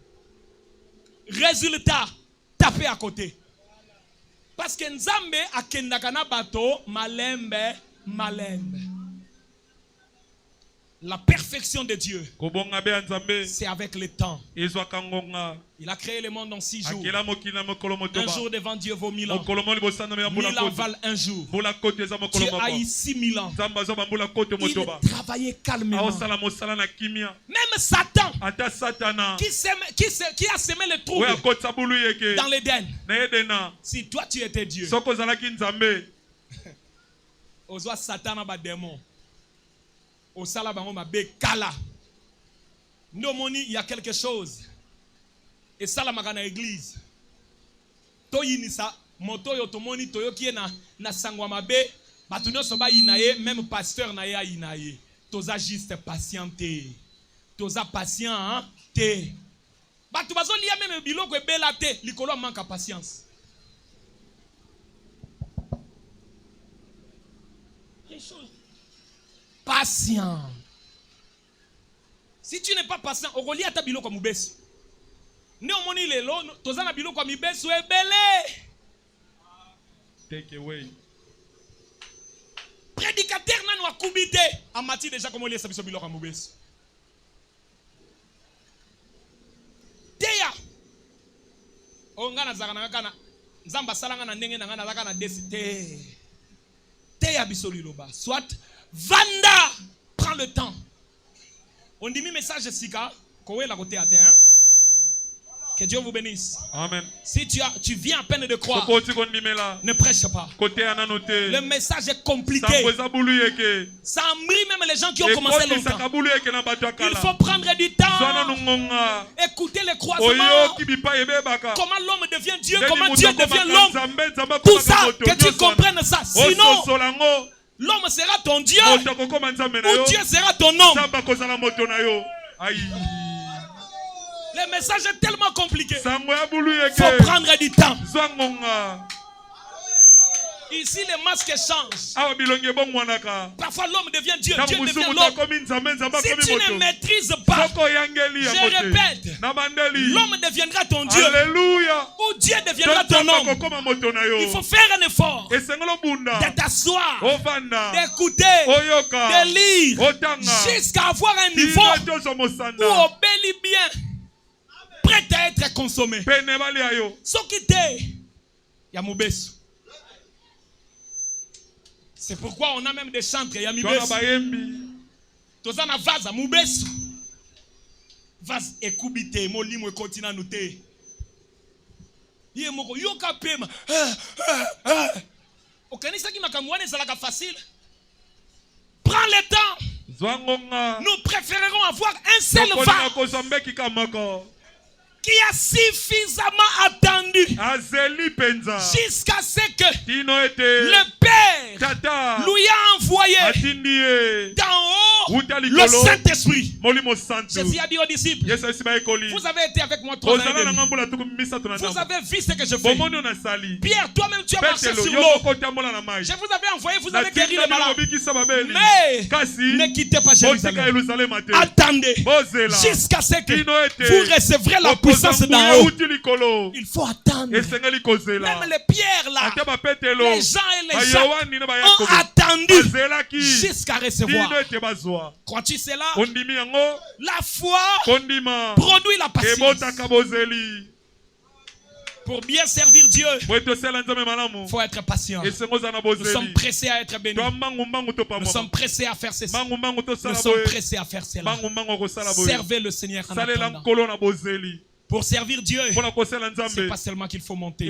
Résultat, tapez à côté. Parce que nous avons bateau malembe. La perfection de Dieu, c'est avec le temps. Il a créé le monde en 6 jours. Un jour devant Dieu vaut 1000 ans. 1000 ans valent un jour. Dieu a eu 6000 ans. Il travaillait calmement. Même Satan, qui a semé le trouble dans l'Éden. Si toi tu étais Dieu, Ozoa Satan a démon. Au salabango mabe kala. Nomoni, il y a quelque chose. Et ça la magana église. Toyinisa moto yo tomoni toyo ki na sangwa mabe, batunyo soba inaye, même pasteur na ya inaye. Toza juste patienté. Toza patient hein te. Batu bazo liya même biloko ebela te, likolo manque patience. Patient. Si tu n'es pas patient, on relie à ta bilo comme ubesi. Ne omoni lelo, tozana bilo comme ubesi ou ebele. Take away. Prédicateur nanu akubite. Amati déjà comme on lit ça biso bilo comme ubesi. Teya. Ongana zakana kana. Nzamba salanga na ndenge na ngana zakana desite. Teya biso liloba. Soit Vanda, prends le temps. On dit mi message Sika, Kowe la côté à terre. Que Dieu vous bénisse. Amen. Si tu viens à peine de croire, ne prêche pas. Le message est compliqué. Ça embrouille même les gens qui ont commencé longtemps. Il faut prendre du temps. Écouter les croisements. Comment l'homme devient Dieu, comment Dieu devient l'homme. Tout ça, que tu comprennes ça. Sinon, l'homme sera ton Dieu ou Dieu sera ton homme. Le message est tellement compliqué. Il faut prendre du temps. Ici, les masques changent. Parfois, l'homme devient Dieu, Dieu devient l'homme. Si tu ne maîtrises pas, je répète, l'homme deviendra ton Dieu. Ou Dieu deviendra ton homme. Il faut faire un effort de t'asseoir, d'écouter, de lire, jusqu'à avoir un niveau où obéis bien, prêt à être consommé. Ce qui t'est, Yamubesu. C'est pourquoi on a même des chantres. Tozana vaza mubesu. Vaz ekubite molimo ekotina note. Ye moko yoka pema. Okanisa ki makamwane zalaka facile. Prends le temps. Nous préférerons avoir un seul vase qui a suffisamment attendu jusqu'à ce que le Père lui a envoyé d'en haut le Saint-Esprit. Jésus a dit aux disciples, vous avez été avec moi 3 ans et demi. Vous avez vu ce que je fais. Pierre, toi-même tu as marché sur l'eau. Je vous avais envoyé, vous avez guéri les malades. Mais ne quittez pas Jérusalem. Attendez jusqu'à ce que vous recevrez la puissance d'en haut. Il faut attendre. Même les pierres là, les gens et les gens ont attendu jusqu'à recevoir. Crois-tu cela? La foi produit la patience. Pour bien servir Dieu, il faut être patient. Nous sommes pressés à être bénis. Nous sommes pressés à faire ceci. Nous sommes pressés à faire cela. Servez le Seigneur en attendant. Pour servir Dieu, c'est pas seulement qu'il faut monter.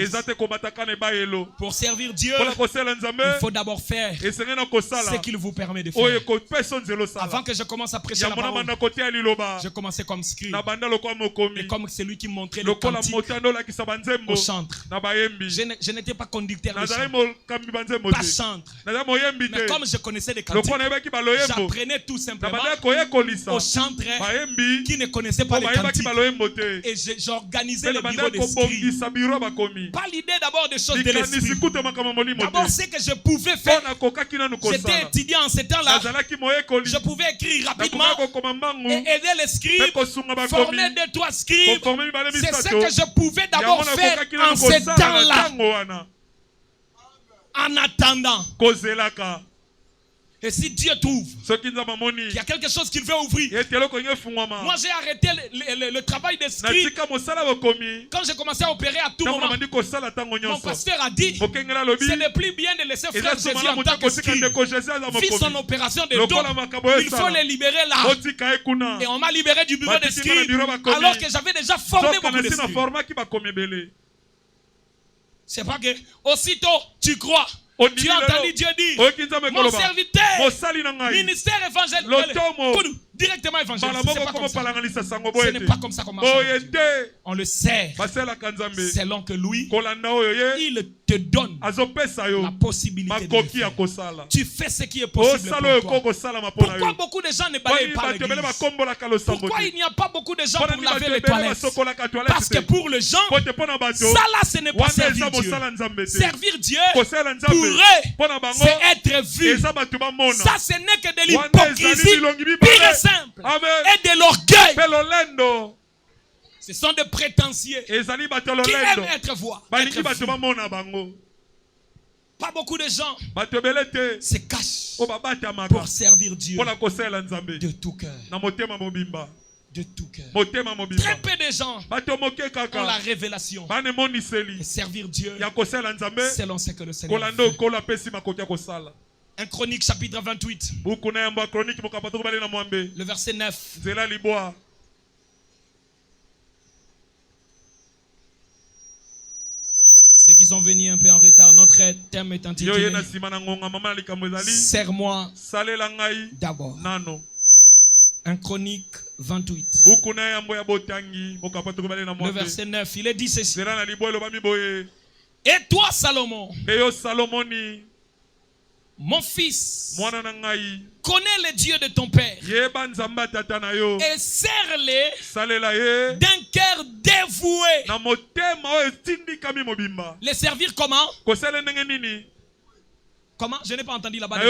Pour servir Dieu, il faut d'abord faire ce qu'il vous permet de faire. Avant que je commence à prêcher la parole, je commençais comme scribe. Et comme celui qui montrait le cantique au chantre. Je n'étais pas conducteur de chant, pas chantre. Mais comme je connaissais des cantiques, j'apprenais tout simplement aux chantres qui ne connaissaient pas les cantiques. Et j'organisais le bureau d'esprit. Pas l'idée d'abord des choses de l'esprit. D'abord, ce que je pouvais faire. J'étais étudiant en ce temps-là. Je pouvais écrire rapidement et aider les scribes, former 2-3 scribes. C'est ce que je pouvais d'abord faire en ce temps-là. En attendant. Et si Dieu trouve qu'il y a quelque chose qu'il veut ouvrir, moi j'ai arrêté le travail de scribe. Quand j'ai commencé à opérer à tout moment, mon pasteur a dit, ce n'est plus bien de laisser frère Jésus en tant que scribe. Fit son opération de dos, il faut les libérer là. Et on m'a libéré du bureau de scribe alors que j'avais déjà formé beaucoup de scribes. C'est pas que aussitôt tu crois. Tu as entendu Dieu dire, mon serviteur, ministère évangélique, directement évangélique. Ce n'est pas comme ça qu'on marche. On le sert selon que lui, il te donne la possibilité de le faire. Tu fais ce qui est possible pour toi. Pourquoi beaucoup de gens ne balayent pas l'église? Pourquoi il n'y a pas beaucoup de gens pour laver les toilettes? Parce que pour les gens, ça là ce n'est pas servir Dieu. Servir Dieu pour eux, c'est être vu. Ça ce n'est que de l'hypocrisie pure et simple. Et de l'orgueil. Ce sont des prétentieux qui aiment être vus. Pas beaucoup de gens se cachent pour servir Dieu de tout cœur. De tout cœur. Très peu de gens ont la révélation et servir Dieu selon ce que le Seigneur fait. 1 Chronique chapitre 28. Le verset 9. Ceux qui sont venus un peu en retard, notre thème est intitulé Serre-moi d'abord. 1 Chronique 28. Le verset 9, il est dit ceci. Et toi, Salomon, mon fils, connais le Dieu de ton père et sers-les d'un cœur dévoué. Les servir comment? Comment? Je n'ai pas entendu là-bas.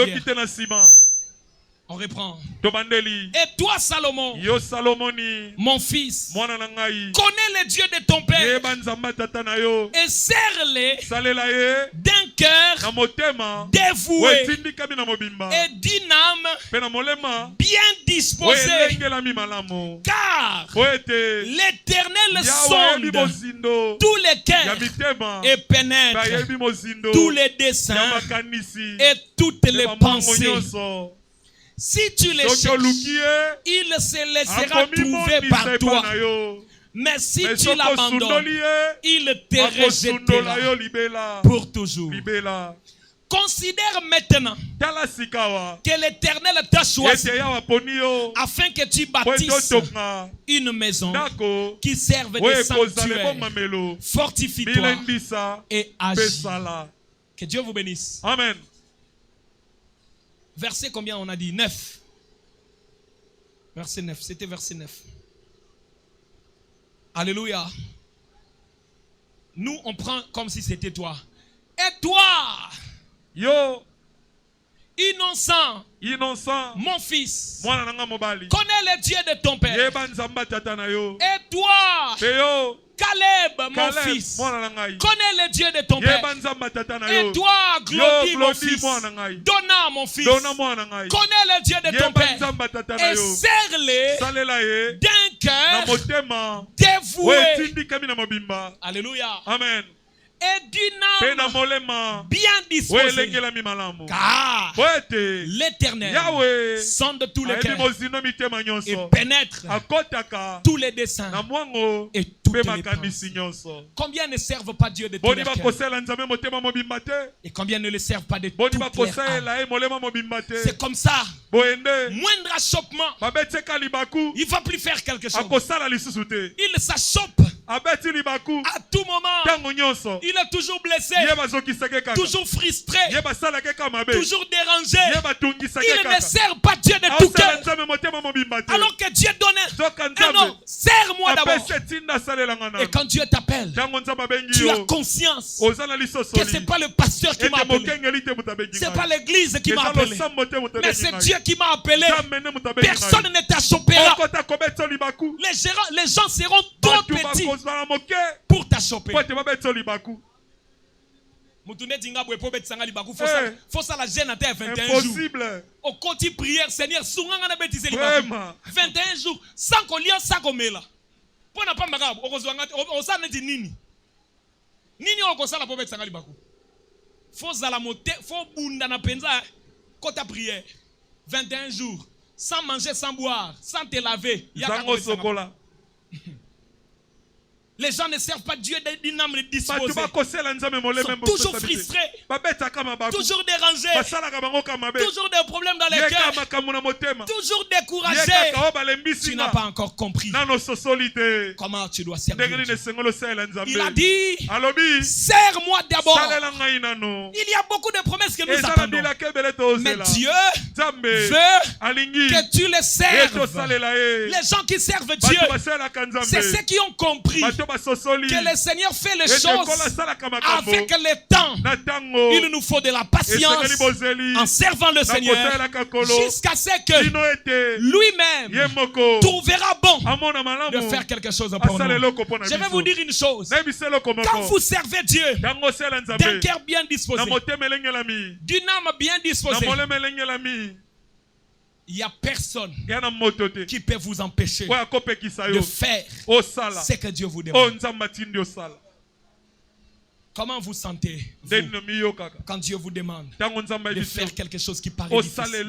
On reprend. Et toi, Salomon, mon fils, connais le Dieu de ton père et sers-les d'un cœur dévoué et d'une âme bien disposée. Car l'Éternel sonde tous les cœurs et pénètre tous les desseins et toutes les pensées. Si tu les cherches, il se laissera trouver par toi. Mais si tu l'abandonnes, il te rejettera pour toujours. Considère maintenant que l'Éternel t'a choisi afin que tu bâtisses une maison qui serve de sanctuaire. Fortifie-toi et agis. Que Dieu vous bénisse. Amen. Verset combien on a dit? 9. Verset 9. C'était verset 9. Alléluia. Nous, on prend comme si c'était toi. Et toi, innocent, mon fils, connais le Dieu de ton père. Et toi, Caleb, mon fils, connais le Dieu de ton père. Et toi, Glody, mon fils, Donna, mon fils, connais le Dieu de ton père. Et serre-les d'un cœur dévoué. Alléluia. Amen. Et d'une âme bien disposée. Car l'Éternel sonde tous les cœurs et pénètre tous les desseins et toutes les pensées. Combien ne servent pas Dieu de tout leur cœur? Et combien ne le servent pas de toute leur âme? C'est comme ça. Moindre achoppement, il ne va plus faire quelque chose. Il s'achoppe à tout moment. Il est toujours blessé, toujours frustré, toujours dérangé. Il ne sert pas Dieu de tout cœur. Alors que Dieu donne un nom, serre-moi d'abord. Et quand Dieu t'appelle, tu as conscience que ce n'est pas le pasteur qui m'a appelé, ce n'est pas l'église qui m'a appelé, mais c'est Dieu qui m'a appelé. Personne ne t'achoppera. Les gens seront trop petits pour t'achopper. Faut ça la gêne à terre 21 jours. Au côté prière, Seigneur, 21 jours, sans qu'on lie, sans qu'on met là. Pour n'a pas magabe, on s'en dit nini. Nini on consale la pauvre sangali baku. Faut ça la moté, faut bunda na penza, côté prière. 21 jours, sans manger, sans boire, sans te laver. Les gens ne servent pas Dieu d'une âme disposée. Ils sont toujours frustrés, toujours dérangés, toujours des problèmes dans les cœurs, toujours découragés. Tu n'as pas encore compris comment tu dois servir Dieu. Il a dit, serre-moi d'abord. Il y a beaucoup de promesses que nous attendons. Mais Dieu veut que tu le serves. Les gens qui servent Dieu, c'est ceux qui ont compris que le Seigneur fait les choses avec le temps. Il nous faut de la patience en servant le Seigneur jusqu'à ce que lui-même trouvera bon de faire quelque chose pour nous. Je vais vous dire une chose. Quand vous servez Dieu d'un cœur bien disposé, d'une âme bien disposée, il n'y a personne qui peut vous empêcher de faire ce que Dieu vous demande. Comment vous sentez-vous quand Dieu vous demande de faire quelque chose qui paraît difficile?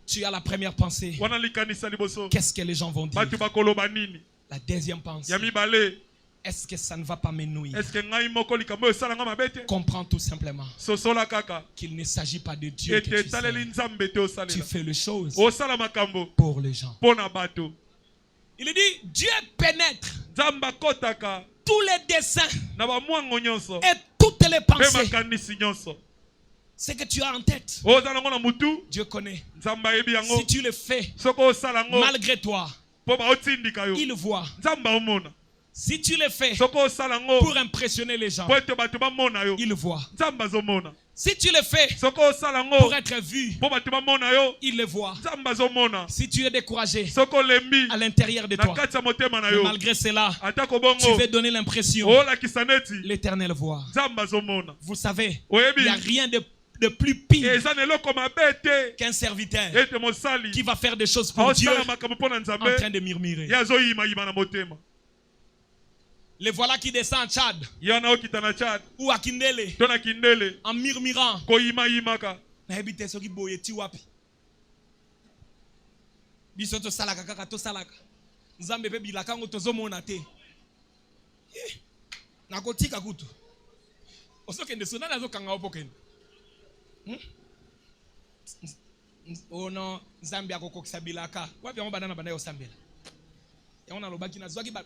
Tu as la première pensée. Qu'est-ce que les gens vont dire? La deuxième pensée. Est-ce que ça ne va pas me nuire? Comprends tout simplement qu'il ne s'agit pas de Dieu que tu sers. Tu fais les choses pour les gens. Il dit, Dieu pénètre tous les desseins et toutes les pensées. Ce que tu as en tête, Dieu connaît. Si tu le fais malgré toi, il voit. Si tu le fais pour impressionner les gens, il voit. Si tu le fais pour être vu, il le voit. Si tu es découragé à l'intérieur de toi, mais malgré cela, tu veux donner l'impression, l'Éternel voit. Vous savez, il n'y a rien de plus pire qu'un serviteur qui va faire des choses pour Dieu en train de murmurer. Les voilà qui descendent en Tchad ou à Kindele en murmurant. Bisoto salaka kaka to salaka. Nzambe pe bilaka ngo tozomona te. Nakotika kutu. Osokende sona nazo kanga opokende. Oh non, Nzambe akokokisa bilaka. Wapi ngo banana bana yo sambela. Yango nalobaki nazwaki ba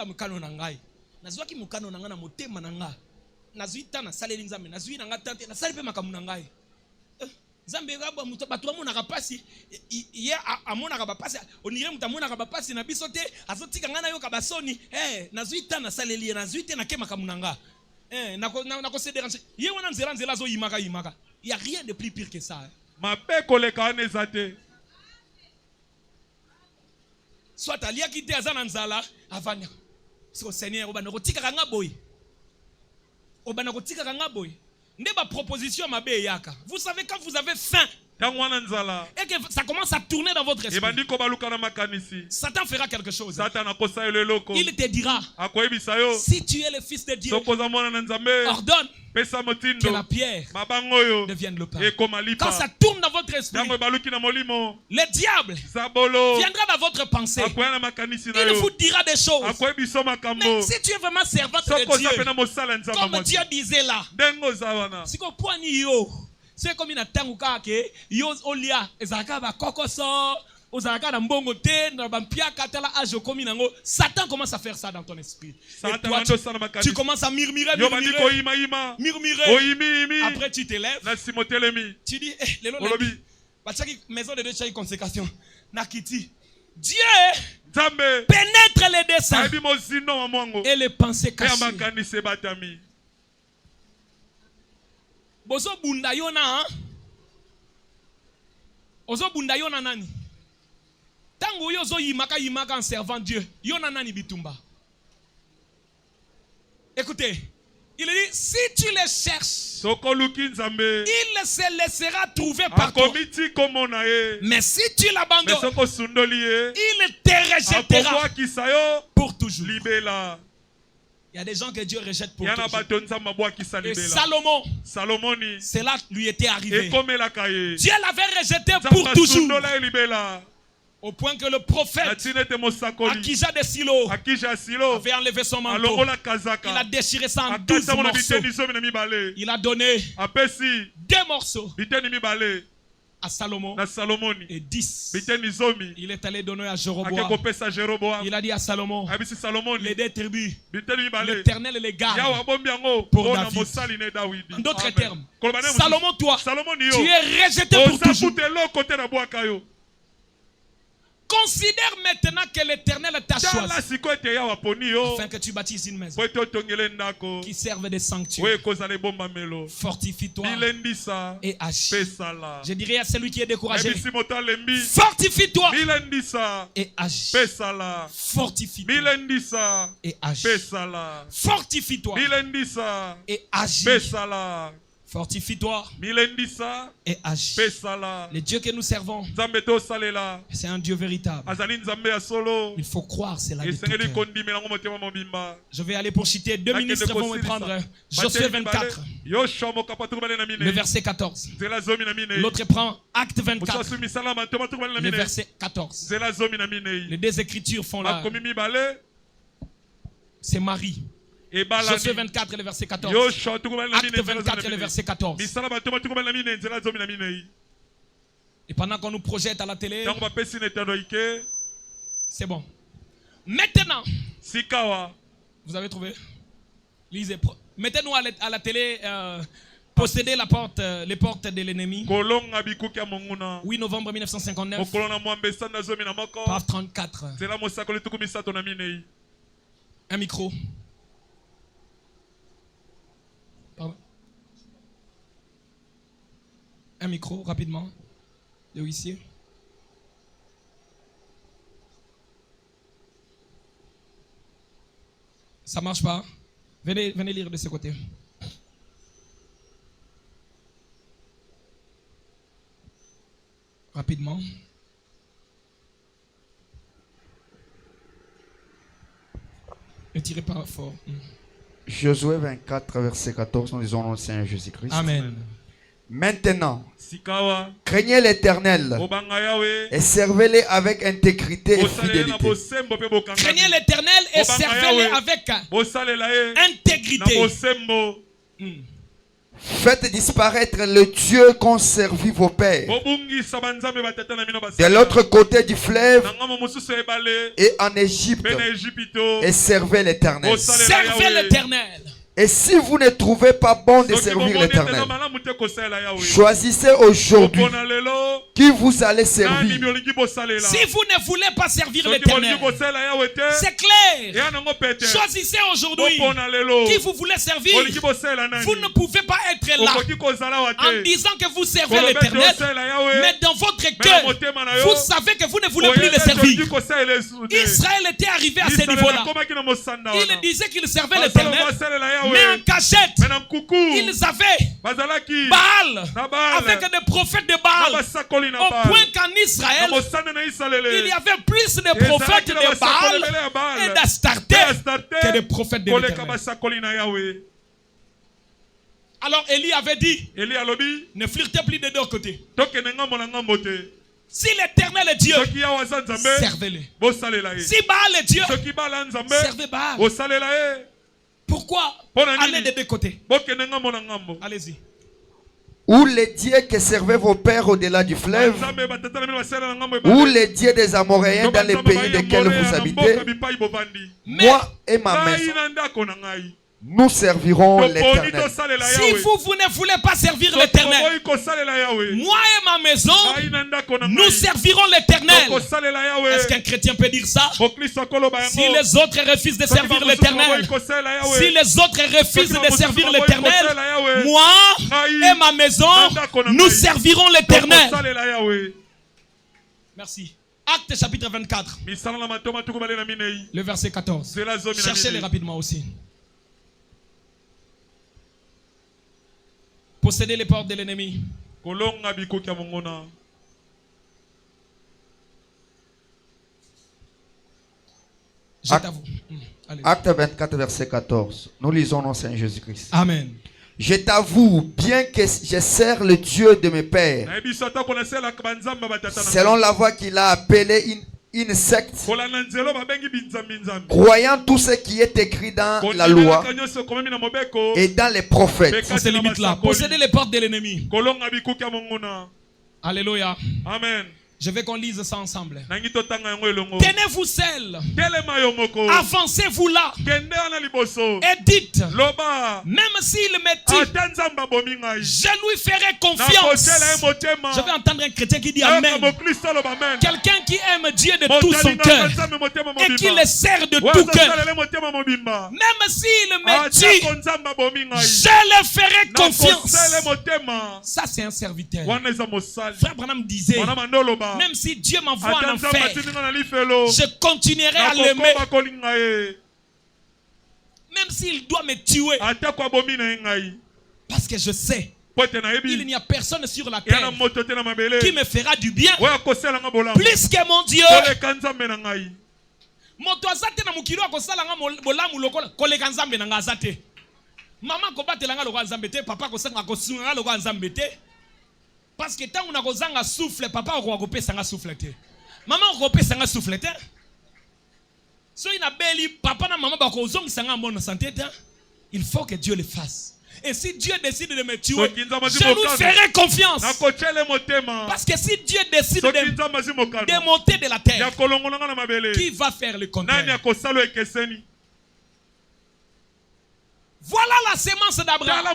mukano na ngai. Nazwaki mukano na nga na motema na nga. Nazwi tana saleli Nzambe, nazwi na nga tante, na sali pe makamu na ngai. Nzambe gaba batu amona kapasi, ye amona kapasi, onire mutamona kapasi na biso te, azotika nga na yo kabasoni, nazwi tana saleli, nazwi te na ke makamu na nga. Nako se déranger. Ye wana nzela zo yimaka. Il y a rien de plus pire que ça. Ma pe koleka nezate. Soit alia kite azana nzala avanya. Seigneur, vous savez quand vous avez faim et que ça commence à tourner dans votre esprit, Satan fera quelque chose. Il te dira, si tu es le fils de Dieu, ordonne que la pierre devienne le pain. Quand ça tourne dans votre esprit, le diable viendra dans votre pensée. Il vous dira des choses. Mais si tu es vraiment servante de Dieu, comme Dieu disait là, c'est comme une attaque que yo olia ezaka ba kokoso ozaka na mbongo te na bampia katala ajo komi nango. Satan commence à faire ça dans ton esprit. Et toi, tu commences à murmurer. Après tu te lèves. Tu dis maison de Dieu chai consécration nakiti. Dieu pénètre les desseins et les pensées cachées. Bozo bunda yona ozo bunda yona nani tango yozo yimaka en servant Dieu yona nani bitumba. Écoutez, il dit si tu les cherches, il se laissera trouver par toi. Mais si tu l'abandonnes, il te rejettera pour toujours. Il y a des gens que Dieu rejette pour toujours. Et Salomon, cela lui était arrivé. Dieu l'avait rejeté pour toujours. Au point que le prophète Akija de Silo avait enlevé son manteau. Il a déchiré ça en 12 morceaux. Il a donné 2 morceaux à Salomon et 10. Il est allé donner à Jéroboam. Il a dit à Salomon, les 2 tribus, l'Éternel les garde pour David. En d'autres termes, Salomon, toi, tu es rejeté pour toujours. Considère maintenant que l'Éternel t'a choisi afin que tu bâtisses une maison qui serve de sanctuaire. Fortifie-toi et agis. Je dirais à celui qui est découragé, fortifie-toi et agis. Fortifie-toi et agis. Fortifie-toi et agis. Fortifie-toi et agis. Le Dieu que nous servons, c'est un Dieu véritable. Il faut croire cela de tout cœur. Je vais aller pour citer 2 ministres vont me prendre. Josué 24, le verset 14. L'autre prend Acte 24, le verset 14. Les 2 écritures font là. C'est Marie. Josué 24, le verset 14. Acte 24, le verset 14. Et pendant qu'on nous projette à la télé, c'est bon. Maintenant, vous avez trouvé? Lisez. Mettez-nous à la télé, posséder les portes de l'ennemi. 8 novembre 1959. Page 34. Un micro. Pardon. Un micro, rapidement. Le huissier. Ça marche pas? Venez lire de ce côté. Rapidement. Ne tirez pas fort. Josué 24, verset 14, nous disons au nom du Seigneur Jésus-Christ. Amen. Maintenant, craignez l'Éternel et servez-le avec intégrité et fidélité. Craignez l'Éternel et servez-le avec intégrité. Faites disparaître le Dieu qu'ont servi vos pères de l'autre côté du fleuve et en Égypte, et servez l'Éternel. Servez l'Éternel. Et si vous ne trouvez pas bon de servir l'Éternel, choisissez aujourd'hui qui vous allez servir. Si vous ne voulez pas servir l'Éternel, c'est clair. Choisissez aujourd'hui qui vous voulez servir. Vous ne pouvez pas être là en disant que vous servez l'Éternel, mais dans votre cœur, vous savez que vous ne voulez plus le servir. Israël était arrivé à ce niveau-là. Il disait qu'il servait l'Éternel, mais en cachette, ils avaient Baal avec des prophètes de Baal. Au point qu'en Israël, il y avait plus de prophètes de Baal et d'Astarté que de prophètes de l'Éternel. Alors Élie avait dit, ne flirtez plus des deux côtés. Si l'Éternel est Dieu, servez-le. Si Baal est Dieu, servez Baal. Pourquoi aller des deux côtés? Allez-y. Ou les dieux que servaient vos pères au-delà du fleuve, ou les dieux des Amoréens dans les pays desquels vous habitez, moi et ma maison, nous servirons l'Éternel. Si vous ne voulez pas servir l'Éternel, moi et ma maison, nous servirons l'Éternel. Est-ce qu'un chrétien peut dire ça? Si les autres refusent de servir l'Éternel, si les autres refusent de servir l'Éternel, moi et ma maison, nous servirons l'Éternel. Merci. Acte chapitre 24, le verset 14. Cherchez-les rapidement aussi. Posséder les portes de l'ennemi. Acte 24, verset 14. Nous lisons au Seigneur Jésus-Christ. Amen. Je t'avoue, bien que je sers le Dieu de mes pères, selon la voie qu'il a appelée une secte, croyant tout ce qui est écrit dans la loi et dans les prophètes. Ça se limite là. Posséder les portes de l'ennemi. Alléluia. Amen. Je veux qu'on lise ça ensemble. Tenez-vous seul. Avancez-vous là. Et dites, même s'il me tue, je lui ferai confiance. Je vais entendre un chrétien qui dit Amen. Quelqu'un qui aime Dieu de tout son cœur et qui le sert de tout cœur. Même s'il me tue, je le ferai confiance. Ça, c'est un serviteur. Frère Branham disait, même si Dieu m'envoie en enfer, je continuerai à l'aimer. Même s'il doit me tuer. Parce que je sais, il n'y a personne sur la terre qui me fera du bien plus que mon Dieu. Maman kobatela nga nzambe te, papa kosanga kosunga nga nzambe te. Parce que tant on a kozanga souffle, papa okopesa nga souffle te. Maman okopesa nga souffle te. So ina beli papa na maman bakozongisa nga bonne santé te. Il faut que Dieu le fasse. Et si Dieu décide de me tuer, je lui ferai confiance. Parce que si Dieu décide de monter de la terre, qui va faire le contraire? Voilà la sémence d'Abraham.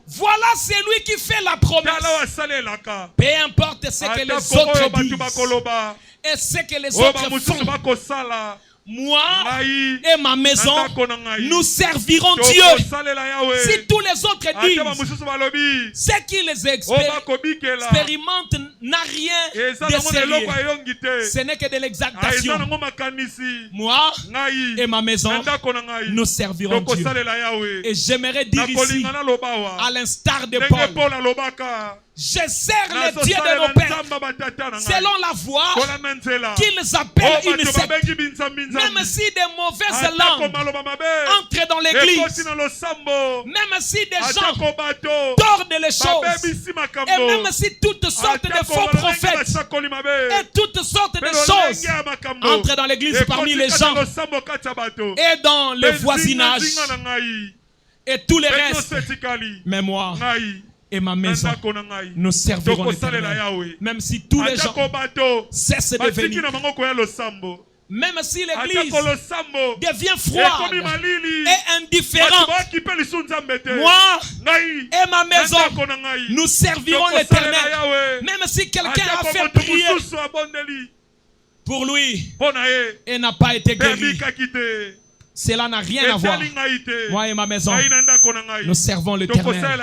Voilà celui qui fait la promesse. Peu importe ce que les autres disent et ce que les autres font, moi et ma maison, nous servirons Dieu. Si tous les autres disent ce qu'ils expérimentent n'a rien de sérieux, ce n'est que de l'exaltation. Moi et ma maison, nous servirons Dieu. Et j'aimerais dire ici, à l'instar de Paul, je sers le Dieu de nos pères selon la voie qu'ils appellent une secte. Même si des mauvaises langues entrent dans l'église, même si des gens tordent les choses, et même si toutes sortes de faux prophètes et toutes sortes de choses entrent dans l'église parmi les gens et dans le voisinage et tous les restes, mais moi et ma maison, nous servirons l'Éternel. Même si tous les gens cessent de venir. Même si l'église devient froide et indifférente, moi et ma maison, nous servirons l'Éternel. Même si quelqu'un a fait prier pour lui et n'a pas été guéri, cela n'a rien à voir. Moi et ma maison, nous servons l'Éternel.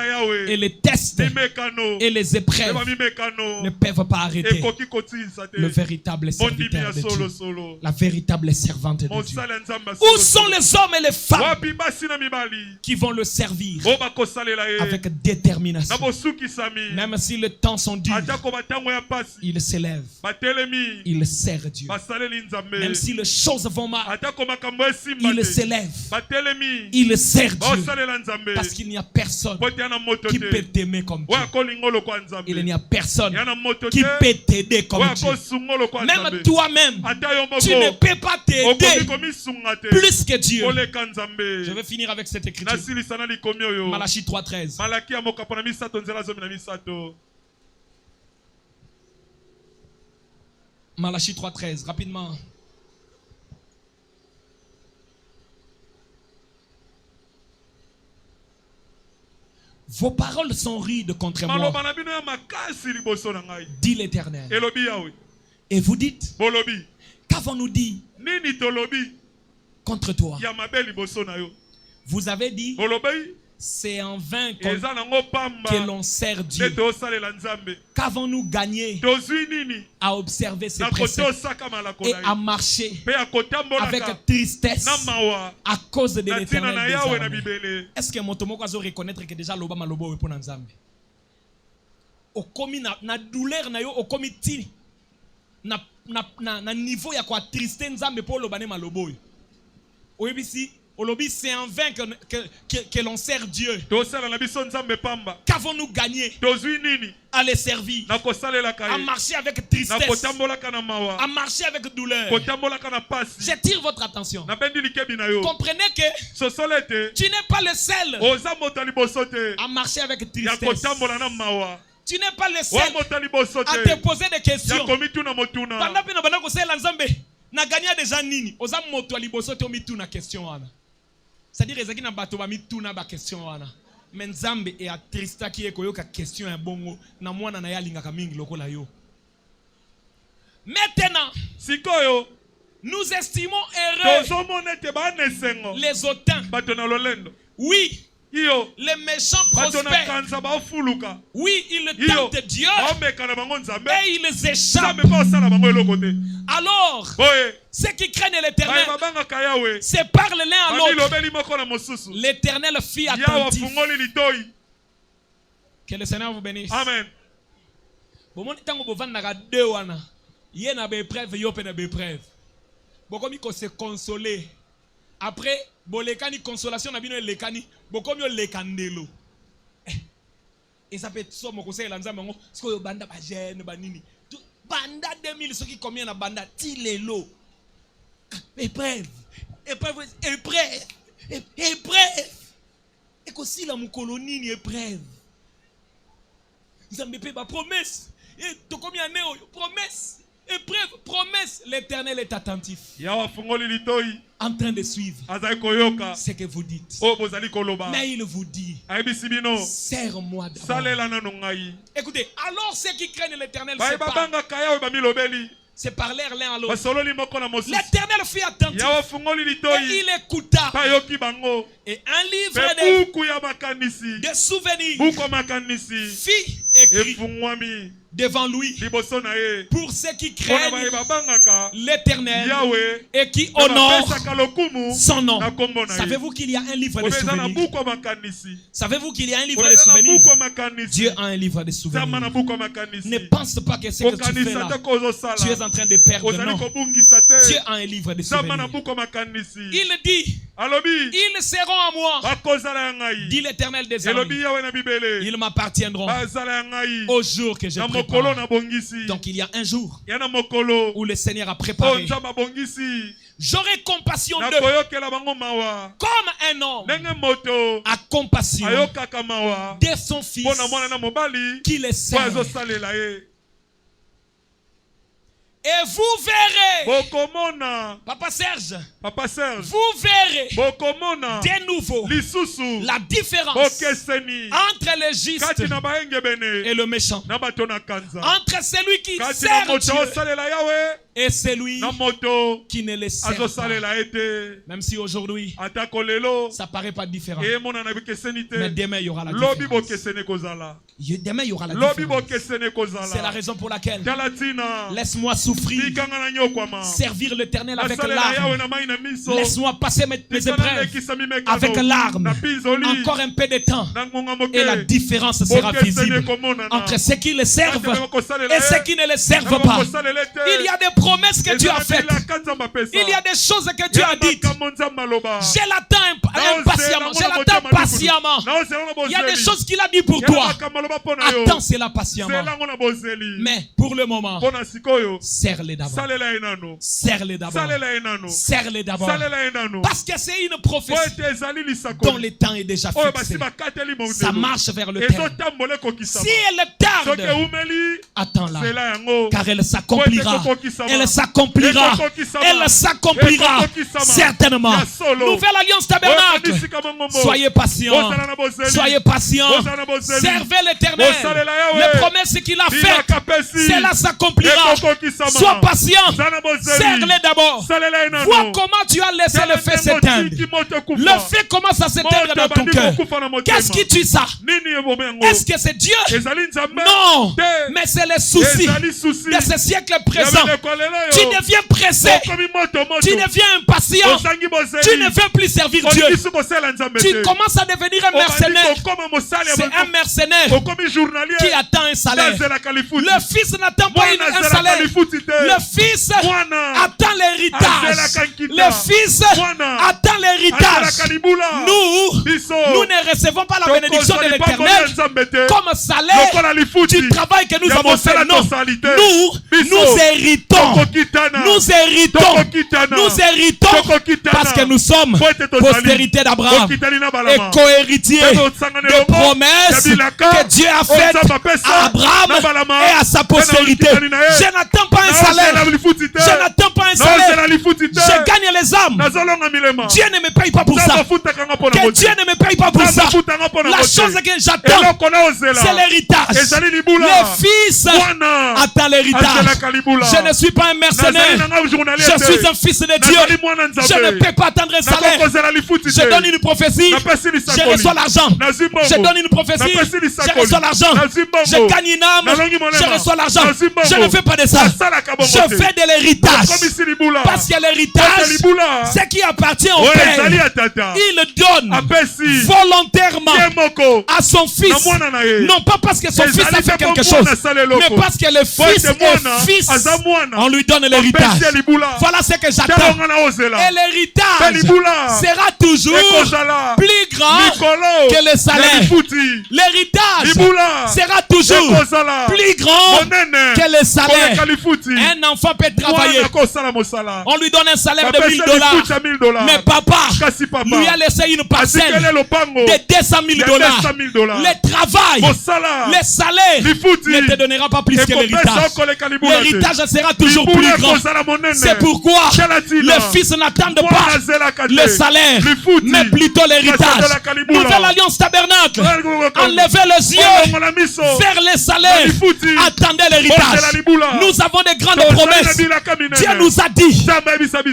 Et les tests et les épreuves ne peuvent pas arrêter le véritable serviteur de Dieu, la véritable servante de Dieu. Où sont les hommes et les femmes qui vont le servir avec détermination? Même si les temps sont durs, ils s'élèvent, ils servent Dieu. Même si les choses vont mal, ils s'élève, il sert Dieu, parce qu'il n'y a personne qui peut t'aimer comme Dieu. Il n'y a personne qui peut t'aider comme Dieu. Même toi-même, tu ne peux pas t'aider plus que Dieu. Je vais finir avec cette écriture. Malachie 3:13. Malachie 3:13, rapidement. Vos paroles sont rudes contre moi, dit l'Éternel. Et vous dites, qu'avons-nous dit contre toi? Vous avez dit, c'est en vain que l'on sert Dieu. Qu'avons-nous gagné à observer ses préceptes et à marcher avec tristesse à cause de l'Éternel des armées? Est-ce que mon tomo peut reconnaître que déjà l'oba malobo est pour Nzambe? Au commis na douleur na yo au comité na niveau ya kwa tristesse Nzambe pour l'obane malobo. Oyebi Olobi, c'est en vain que l'on sert Dieu. Qu'avons-nous gagné à les servir, à marcher avec tristesse, à marcher avec douleur? J'attire votre attention. Comprenez que tu n'es pas le seul à marcher avec tristesse. Tu n'es pas le seul à te poser des questions. Na gagné déjà nini? Oza moto liboso te omitu na question wana. C'est-à-dire ezaki na bato ba mitu na ba question wana. Mais Nzambe e atrista ki ekoyoka question ya bongo na mwana na yalingaka mingi lokola yo. Maintenant, sikoyo nous estimons heureux les hautains. Oui. Les méchants prospèrent. Oui, ils tentent Dieu et ils échappent. Alors, ceux qui craignent l'Éternel se parlent l'un à l'autre. L'Éternel fit attentif. Que le Seigneur vous bénisse. Amen. Se consoler. Après, bolekani consolation na bino lekani, bokomyo lekandelo. Et ça peut être ça mon conseil la nzambe ngo, siko banda ba jeune ba nini. Banda 2000 ceux qui combien na banda tilelo. Épreuve. Et que si la mukolo nini épreuve. Nzambe pe ba promesse. Et to combien né promesse. Épreuve, promesse, l'Éternel est attentif. En train de suivre ce que vous dites. Mais il vous dit, serre-moi d'abord. Écoutez, alors ceux qui craignent l'Éternel se parlèrent l'un à l'autre. L'Éternel fit attentif et il écouta. Et un livre de souvenirs fit écrit devant lui pour ceux qui craignent l'Éternel et qui honorent son nom. Savez-vous qu'il y a un livre de souvenirs? Savez-vous qu'il y a un livre de souvenirs? Dieu a un livre de souvenirs. Ne pense pas que ce que tu fais là, tu es en train de perdre. Non. Dieu a un livre de souvenirs. Il dit, ils seront à moi, dit l'Éternel des armées. Ils m'appartiendront au jour que je prépare. Donc il y a un jour où le Seigneur a préparé. J'aurai compassion d'eux comme un homme a compassion de son fils qui les sert. Et vous verrez. Papa Serge. Vous verrez. De nouveau. La différence. Entre le juste. Et le méchant. Entre celui qui sert Dieu. Et celui qui ne le sert pas. Même si aujourd'hui, ça paraît pas différent. Mais demain, il y aura la différence. Demain, il y aura la différence. C'est la raison pour laquelle laisse-moi souffrir, servir l'Éternel avec larmes. Laisse-moi passer mes épreuves avec larmes. Encore un peu de temps. Et la différence sera visible entre ceux qui le servent et ceux qui ne le servent pas. Il y a des promesses que tu as faites. Il y a des choses que tu as dites. Je l'attends impatiemment. Je l'attends patiemment. Il y a des choses qu'il a dit pour toi. Attends cela patiemment. Mais pour le moment, serre-les d'abord. Serre-les d'abord. Serre-les d'abord. Parce que c'est une prophétie dont le temps est déjà fixé. Ça marche vers le terme. Si elle tarde, attends-la. Car elle s'accomplira. Elle s'accomplira. Elle s'accomplira. Certainement. Nouvelle Alliance Tabernacle. Soyez patients. Soyez patients. Servez l'Éternel. Les promesses qu'il a faites, cela s'accomplira. Sois patient. Serre-les d'abord. Vois comment tu as laissé le feu s'éteindre. Le feu commence à s'éteindre dans ton cœur. Qu'est-ce qui tue ça? Est-ce que c'est Dieu? Non. Mais c'est les soucis de ce siècle présent. Tu deviens pressé. Tu deviens impatient. Tu ne veux plus servir Dieu. Tu commences à devenir un mercenaire. C'est un mercenaire qui attend un salaire. Le fils n'attend pas un salaire. Le fils attend l'héritage. Le fils attend l'héritage. Nous ne recevons pas la bénédiction de l'Éternel comme salaire du travail que nous avons fait. Non. Nous héritons. Nous héritons. Nous héritons parce que nous sommes postérité d'Abraham et co-héritiers des promesses que Dieu a faites à Abraham et à sa postérité. Je n'attends pas un salaire. Je n'attends pas un salaire. Je gagne les âmes. Dieu ne me paye pas pour ça. Que Dieu ne me paye pas pour ça. La chose que j'attends, c'est l'héritage. Le fils attend l'héritage. Je ne suis pas un mercenaire. Je suis un fils de Dieu. Je ne peux pas attendre un salaire. Je donne une prophétie. Je reçois l'argent. Je donne une prophétie. Je reçois l'argent. Je gagne une âme. Je reçois l'argent. Je ne fais pas de ça. Je fais de l'héritage. Parce que l'héritage, ce qui appartient au Père, il le donne volontairement à son fils. Non pas parce que son fils a fait quelque chose, mais parce que le fils est fils. On lui donne l'héritage. Voilà ce que j'attends. Et l'héritage sera toujours plus grand que le salaire. L'héritage sera toujours plus grand que le salaire. Un enfant peut travailler. On lui donne un salaire de $1000. Mais papa lui a laissé une parcelle de $200,000. Le travail, le salaire ne te donnera pas plus que l'héritage. L'héritage sera toujours plus grand. C'est pourquoi le fils n'attend pas le salaire, mais plutôt l'héritage. Nouvelle Alliance Tabernacle. Enlevez les yeux vers les salaires. Attendez l'héritage. Nous avons des grandes promesses. Dieu nous a dit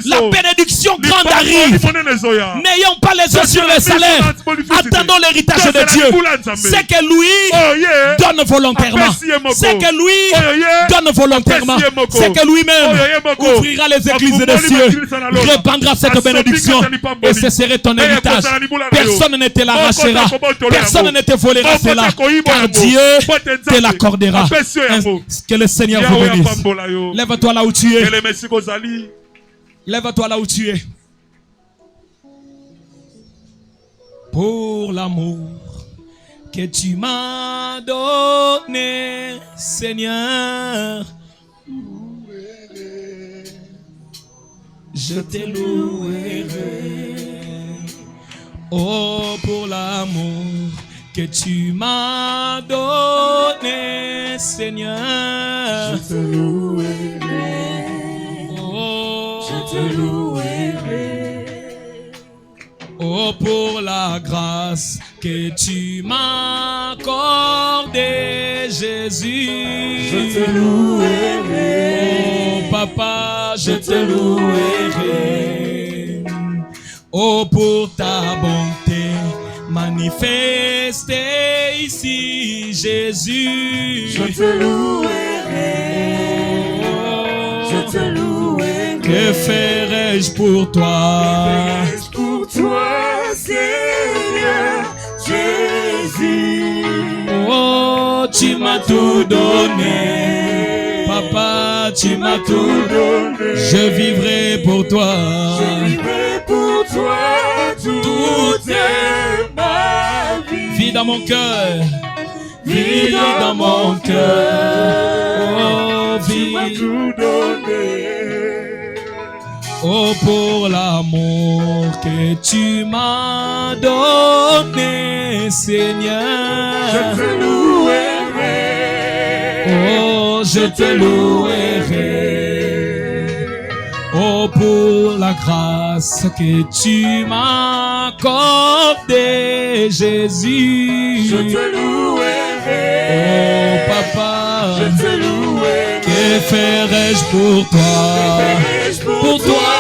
la bénédiction grande arrive. N'ayons pas les yeux sur les salaires. Attendons l'héritage de Dieu. C'est que lui donne volontairement. C'est que lui donne volontairement. C'est que lui-même ouvrira les églises des cieux, répandra cette bénédiction et ce serait ton héritage. Personne ne te l'arrachera. Personne ne te volera cela. Car Dieu te l'accordera. Que le Seigneur vous bénisse. Lève-toi là où tu es. Lève-toi là où tu es. Pour l'amour que tu m'as donné, Seigneur, je te louerai. Oh, pour l'amour que tu m'as donné, Seigneur, je te louerai. te louerai. Oh, pour la grâce que tu m'as accordée, Jésus. Je te louerai. Oh, Papa, je te louerai. Oh, pour ta bonté manifestée ici, Jésus. Je te louerai. Je te louerai. Que ferais-je pour toi? Pour toi, Seigneur Jésus. Oh, tu m'as tout donné. Papa, tu m'as tout donné. Je vivrai pour toi. Je vivrai pour toi toute ma vie. Vis dans mon cœur. Vis dans mon cœur. Oh, vis. Tu m'as tout donné. Oh, pour l'amour que tu m'as donné, Seigneur. Je te louerai. Oh, je te louerai. Oh, pour la grâce que tu m'as accordée, Jésus. Je te louerai. Oh, Papa. Je te louerai. Que ferais-je pour toi? Pour toi,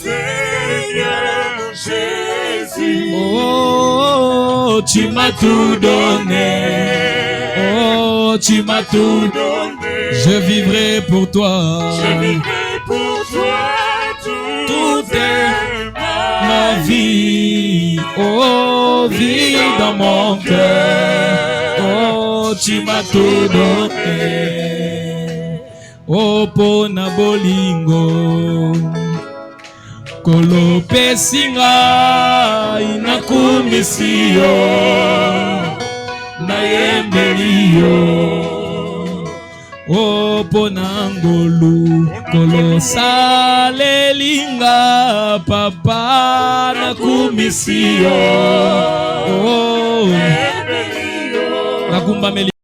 Seigneur Jésus. Oh, tu m'as tout donné. Oh, tu m'as tout donné. Je vivrai pour toi. Je vivrai pour toi toute ma vie. Oh, vis dans mon cœur. Oh, tu m'as tout donné. Oh, pona bolingo kolopesinga inakumisiyo nayembeliyo. Oh, pona ngolu kolosalelinga papa nakumisiyo. Oh, nakumba